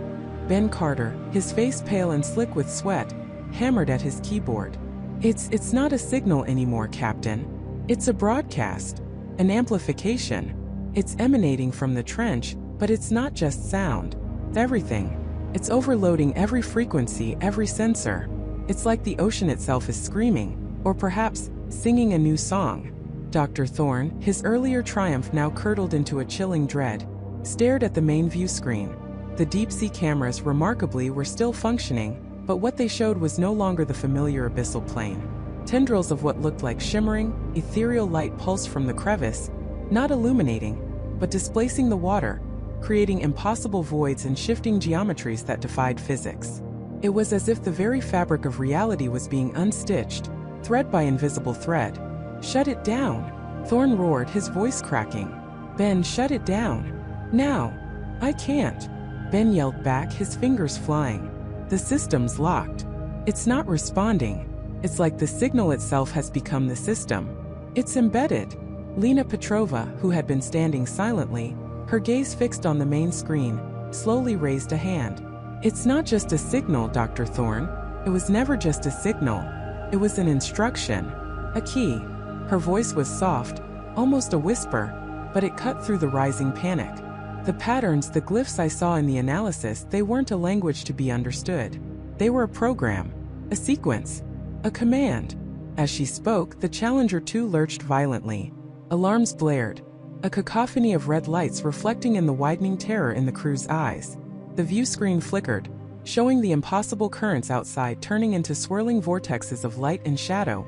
Ben Carter, his face pale and slick with sweat, hammered at his keyboard. It's not a signal anymore, Captain. It's a broadcast. An amplification. It's emanating from the trench, but it's not just sound. It's everything. It's overloading every frequency, every sensor. It's like the ocean itself is screaming, or perhaps singing a new song. Dr. Thorne, his earlier triumph now curdled into a chilling dread, stared at the main view screen. The deep-sea cameras, remarkably, were still functioning, but what they showed was no longer the familiar abyssal plane. Tendrils of what looked like shimmering, ethereal light pulsed from the crevice, not illuminating, but displacing the water, creating impossible voids and shifting geometries that defied physics. It was as if the very fabric of reality was being unstitched, thread by invisible thread. Shut it down! Thorne roared, his voice cracking. Ben, shut it down. Now! I can't! Ben yelled back, his fingers flying. The system's locked. It's not responding. It's like the signal itself has become the system. It's embedded. Lena Petrova, who had been standing silently, her gaze fixed on the main screen, slowly raised a hand. It's not just a signal, Dr. Thorne. It was never just a signal. It was an instruction. A key. Her voice was soft, almost a whisper, but it cut through the rising panic. The patterns, the glyphs I saw in the analysis, they weren't a language to be understood. They were a program, a sequence, a command. As she spoke, the Challenger 2 lurched violently. Alarms blared, a cacophony of red lights reflecting in the widening terror in the crew's eyes. The view screen flickered, showing the impossible currents outside turning into swirling vortexes of light and shadow,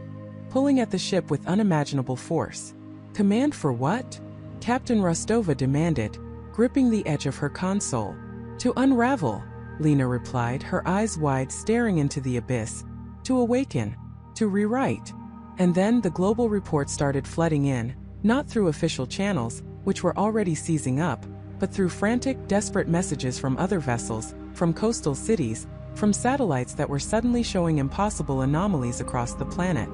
pulling at the ship with unimaginable force. Command for what? Captain Rostova demanded, gripping the edge of her console. To unravel, Lena replied, her eyes wide, staring into the abyss. To awaken. To rewrite. And then the global report started flooding in, not through official channels, which were already seizing up, but through frantic, desperate messages from other vessels, from coastal cities, from satellites that were suddenly showing impossible anomalies across the planet.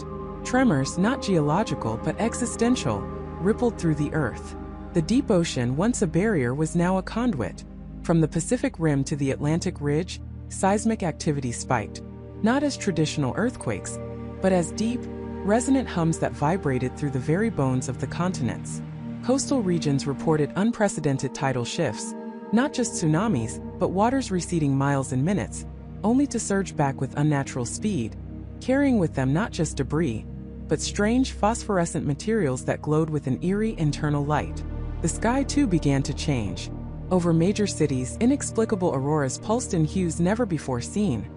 Tremors, not geological but existential, rippled through the Earth. The deep ocean, once a barrier, was now a conduit. From the Pacific Rim to the Atlantic Ridge, seismic activity spiked, not as traditional earthquakes, but as deep, resonant hums that vibrated through the very bones of the continents. Coastal regions reported unprecedented tidal shifts, not just tsunamis, but waters receding miles in minutes, only to surge back with unnatural speed, carrying with them not just debris, but strange phosphorescent materials that glowed with an eerie internal light. The sky too began to change. Over major cities, inexplicable auroras pulsed in hues never before seen,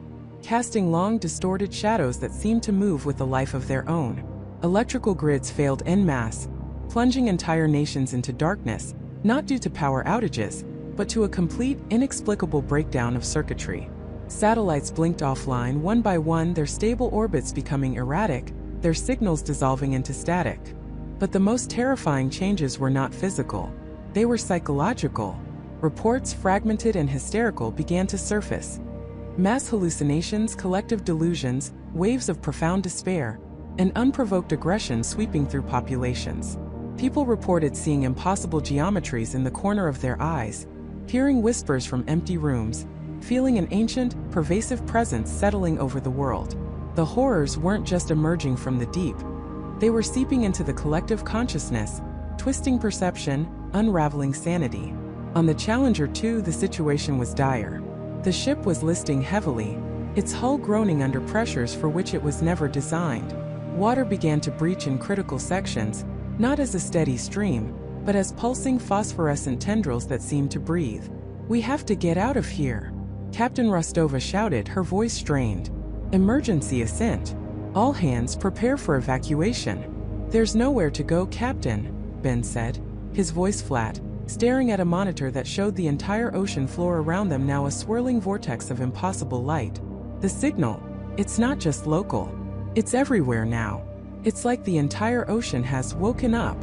casting long, distorted shadows that seemed to move with a life of their own. Electrical grids failed en masse, plunging entire nations into darkness, not due to power outages, but to a complete, inexplicable breakdown of circuitry. Satellites blinked offline one by one, their stable orbits becoming erratic, their signals dissolving into static. But the most terrifying changes were not physical. They were psychological. Reports, fragmented and hysterical, began to surface. Mass hallucinations, collective delusions, waves of profound despair, and unprovoked aggression sweeping through populations. People reported seeing impossible geometries in the corner of their eyes, hearing whispers from empty rooms, feeling an ancient, pervasive presence settling over the world. The horrors weren't just emerging from the deep. They were seeping into the collective consciousness, twisting perception, unraveling sanity. On the Challenger 2, the situation was dire. The ship was listing heavily, its hull groaning under pressures for which it was never designed. Water began to breach in critical sections, not as a steady stream, but as pulsing phosphorescent tendrils that seemed to breathe. "We have to get out of here," Captain Rostova shouted, her voice strained. "Emergency ascent. All hands prepare for evacuation." "There's nowhere to go, Captain," Ben said, his voice flat, staring at a monitor that showed the entire ocean floor around them now a swirling vortex of impossible light. "The signal, it's not just local. It's everywhere now. It's like the entire ocean has woken up."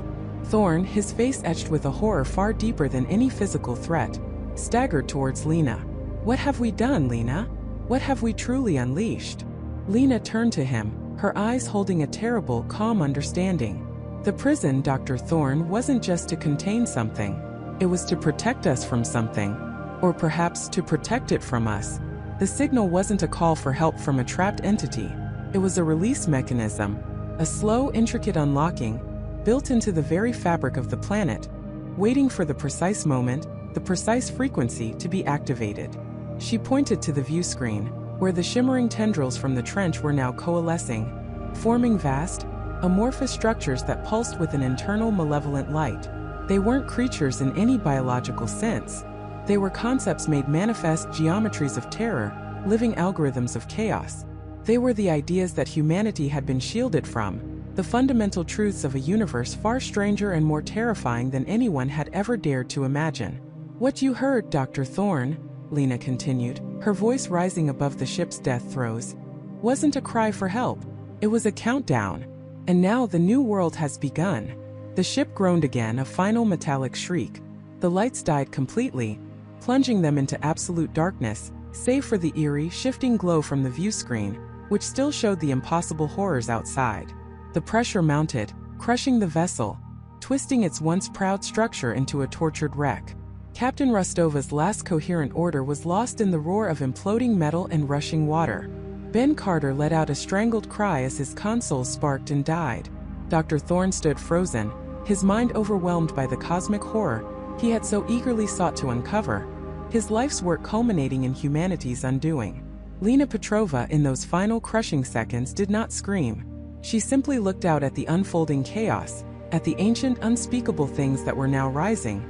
Thorne, his face etched with a horror far deeper than any physical threat, staggered towards Lena. "What have we done, Lena? What have we truly unleashed?" Lena turned to him, her eyes holding a terrible, calm understanding. The prison, Dr. Thorne, wasn't just to contain something. It was to protect us from something. Or perhaps to protect it from us. The signal wasn't a call for help from a trapped entity. It was a release mechanism. A slow, intricate unlocking, built into the very fabric of the planet, waiting for the precise moment, the precise frequency to be activated. She pointed to the view screen, where the shimmering tendrils from the trench were now coalescing, forming vast, amorphous structures that pulsed with an internal malevolent light. They weren't creatures in any biological sense. They were concepts made manifest, geometries of terror, living algorithms of chaos. They were the ideas that humanity had been shielded from, the fundamental truths of a universe far stranger and more terrifying than anyone had ever dared to imagine. "What you heard, Dr. Thorne," Lena continued, her voice rising above the ship's death throes, "wasn't a cry for help. It was a countdown. And now the new world has begun." The ship groaned again, a final metallic shriek. The lights died completely, plunging them into absolute darkness, save for the eerie, shifting glow from the view screen, which still showed the impossible horrors outside. The pressure mounted, crushing the vessel, twisting its once proud structure into a tortured wreck. Captain Rostova's last coherent order was lost in the roar of imploding metal and rushing water. Ben Carter let out a strangled cry as his console sparked and died. Dr. Thorne stood frozen, his mind overwhelmed by the cosmic horror he had so eagerly sought to uncover, his life's work culminating in humanity's undoing. Lena Petrova, in those final crushing seconds, did not scream. She simply looked out at the unfolding chaos, at the ancient, unspeakable things that were now rising,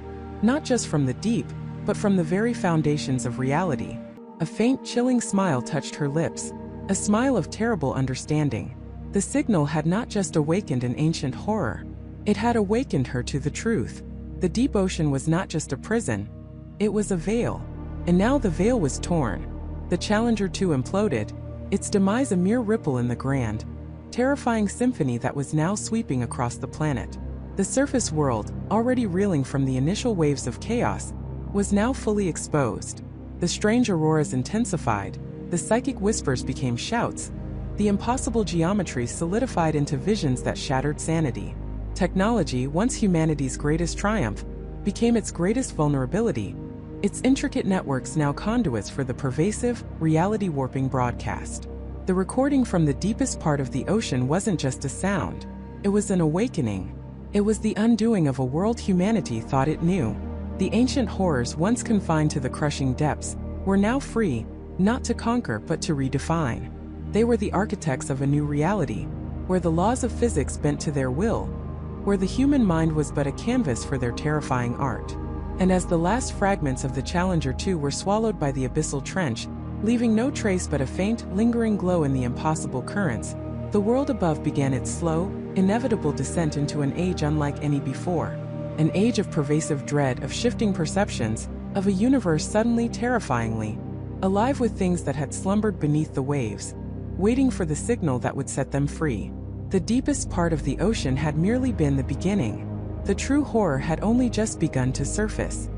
not just from the deep, but from the very foundations of reality. A faint, chilling smile touched her lips, a smile of terrible understanding. The signal had not just awakened an ancient horror. It had awakened her to the truth. The deep ocean was not just a prison. It was a veil. And now the veil was torn. The Challenger 2 imploded, its demise a mere ripple in the grand, terrifying symphony that was now sweeping across the planet. The surface world, already reeling from the initial waves of chaos, was now fully exposed. The strange auroras intensified, the psychic whispers became shouts, the impossible geometry solidified into visions that shattered sanity. Technology, once humanity's greatest triumph, became its greatest vulnerability, its intricate networks now conduits for the pervasive, reality-warping broadcast. The recording from the deepest part of the ocean wasn't just a sound, it was an awakening. It was the undoing of a world humanity thought it knew. The ancient horrors once confined to the crushing depths were now free, not to conquer but to redefine. They were the architects of a new reality, where the laws of physics bent to their will, where the human mind was but a canvas for their terrifying art. And as the last fragments of the Challenger 2 were swallowed by the abyssal trench, leaving no trace but a faint, lingering glow in the impossible currents, the world above began its slow, inevitable descent into an age unlike any before. An age of pervasive dread, of shifting perceptions, of a universe suddenly, terrifyingly, alive with things that had slumbered beneath the waves, waiting for the signal that would set them free. The deepest part of the ocean had merely been the beginning. The true horror had only just begun to surface.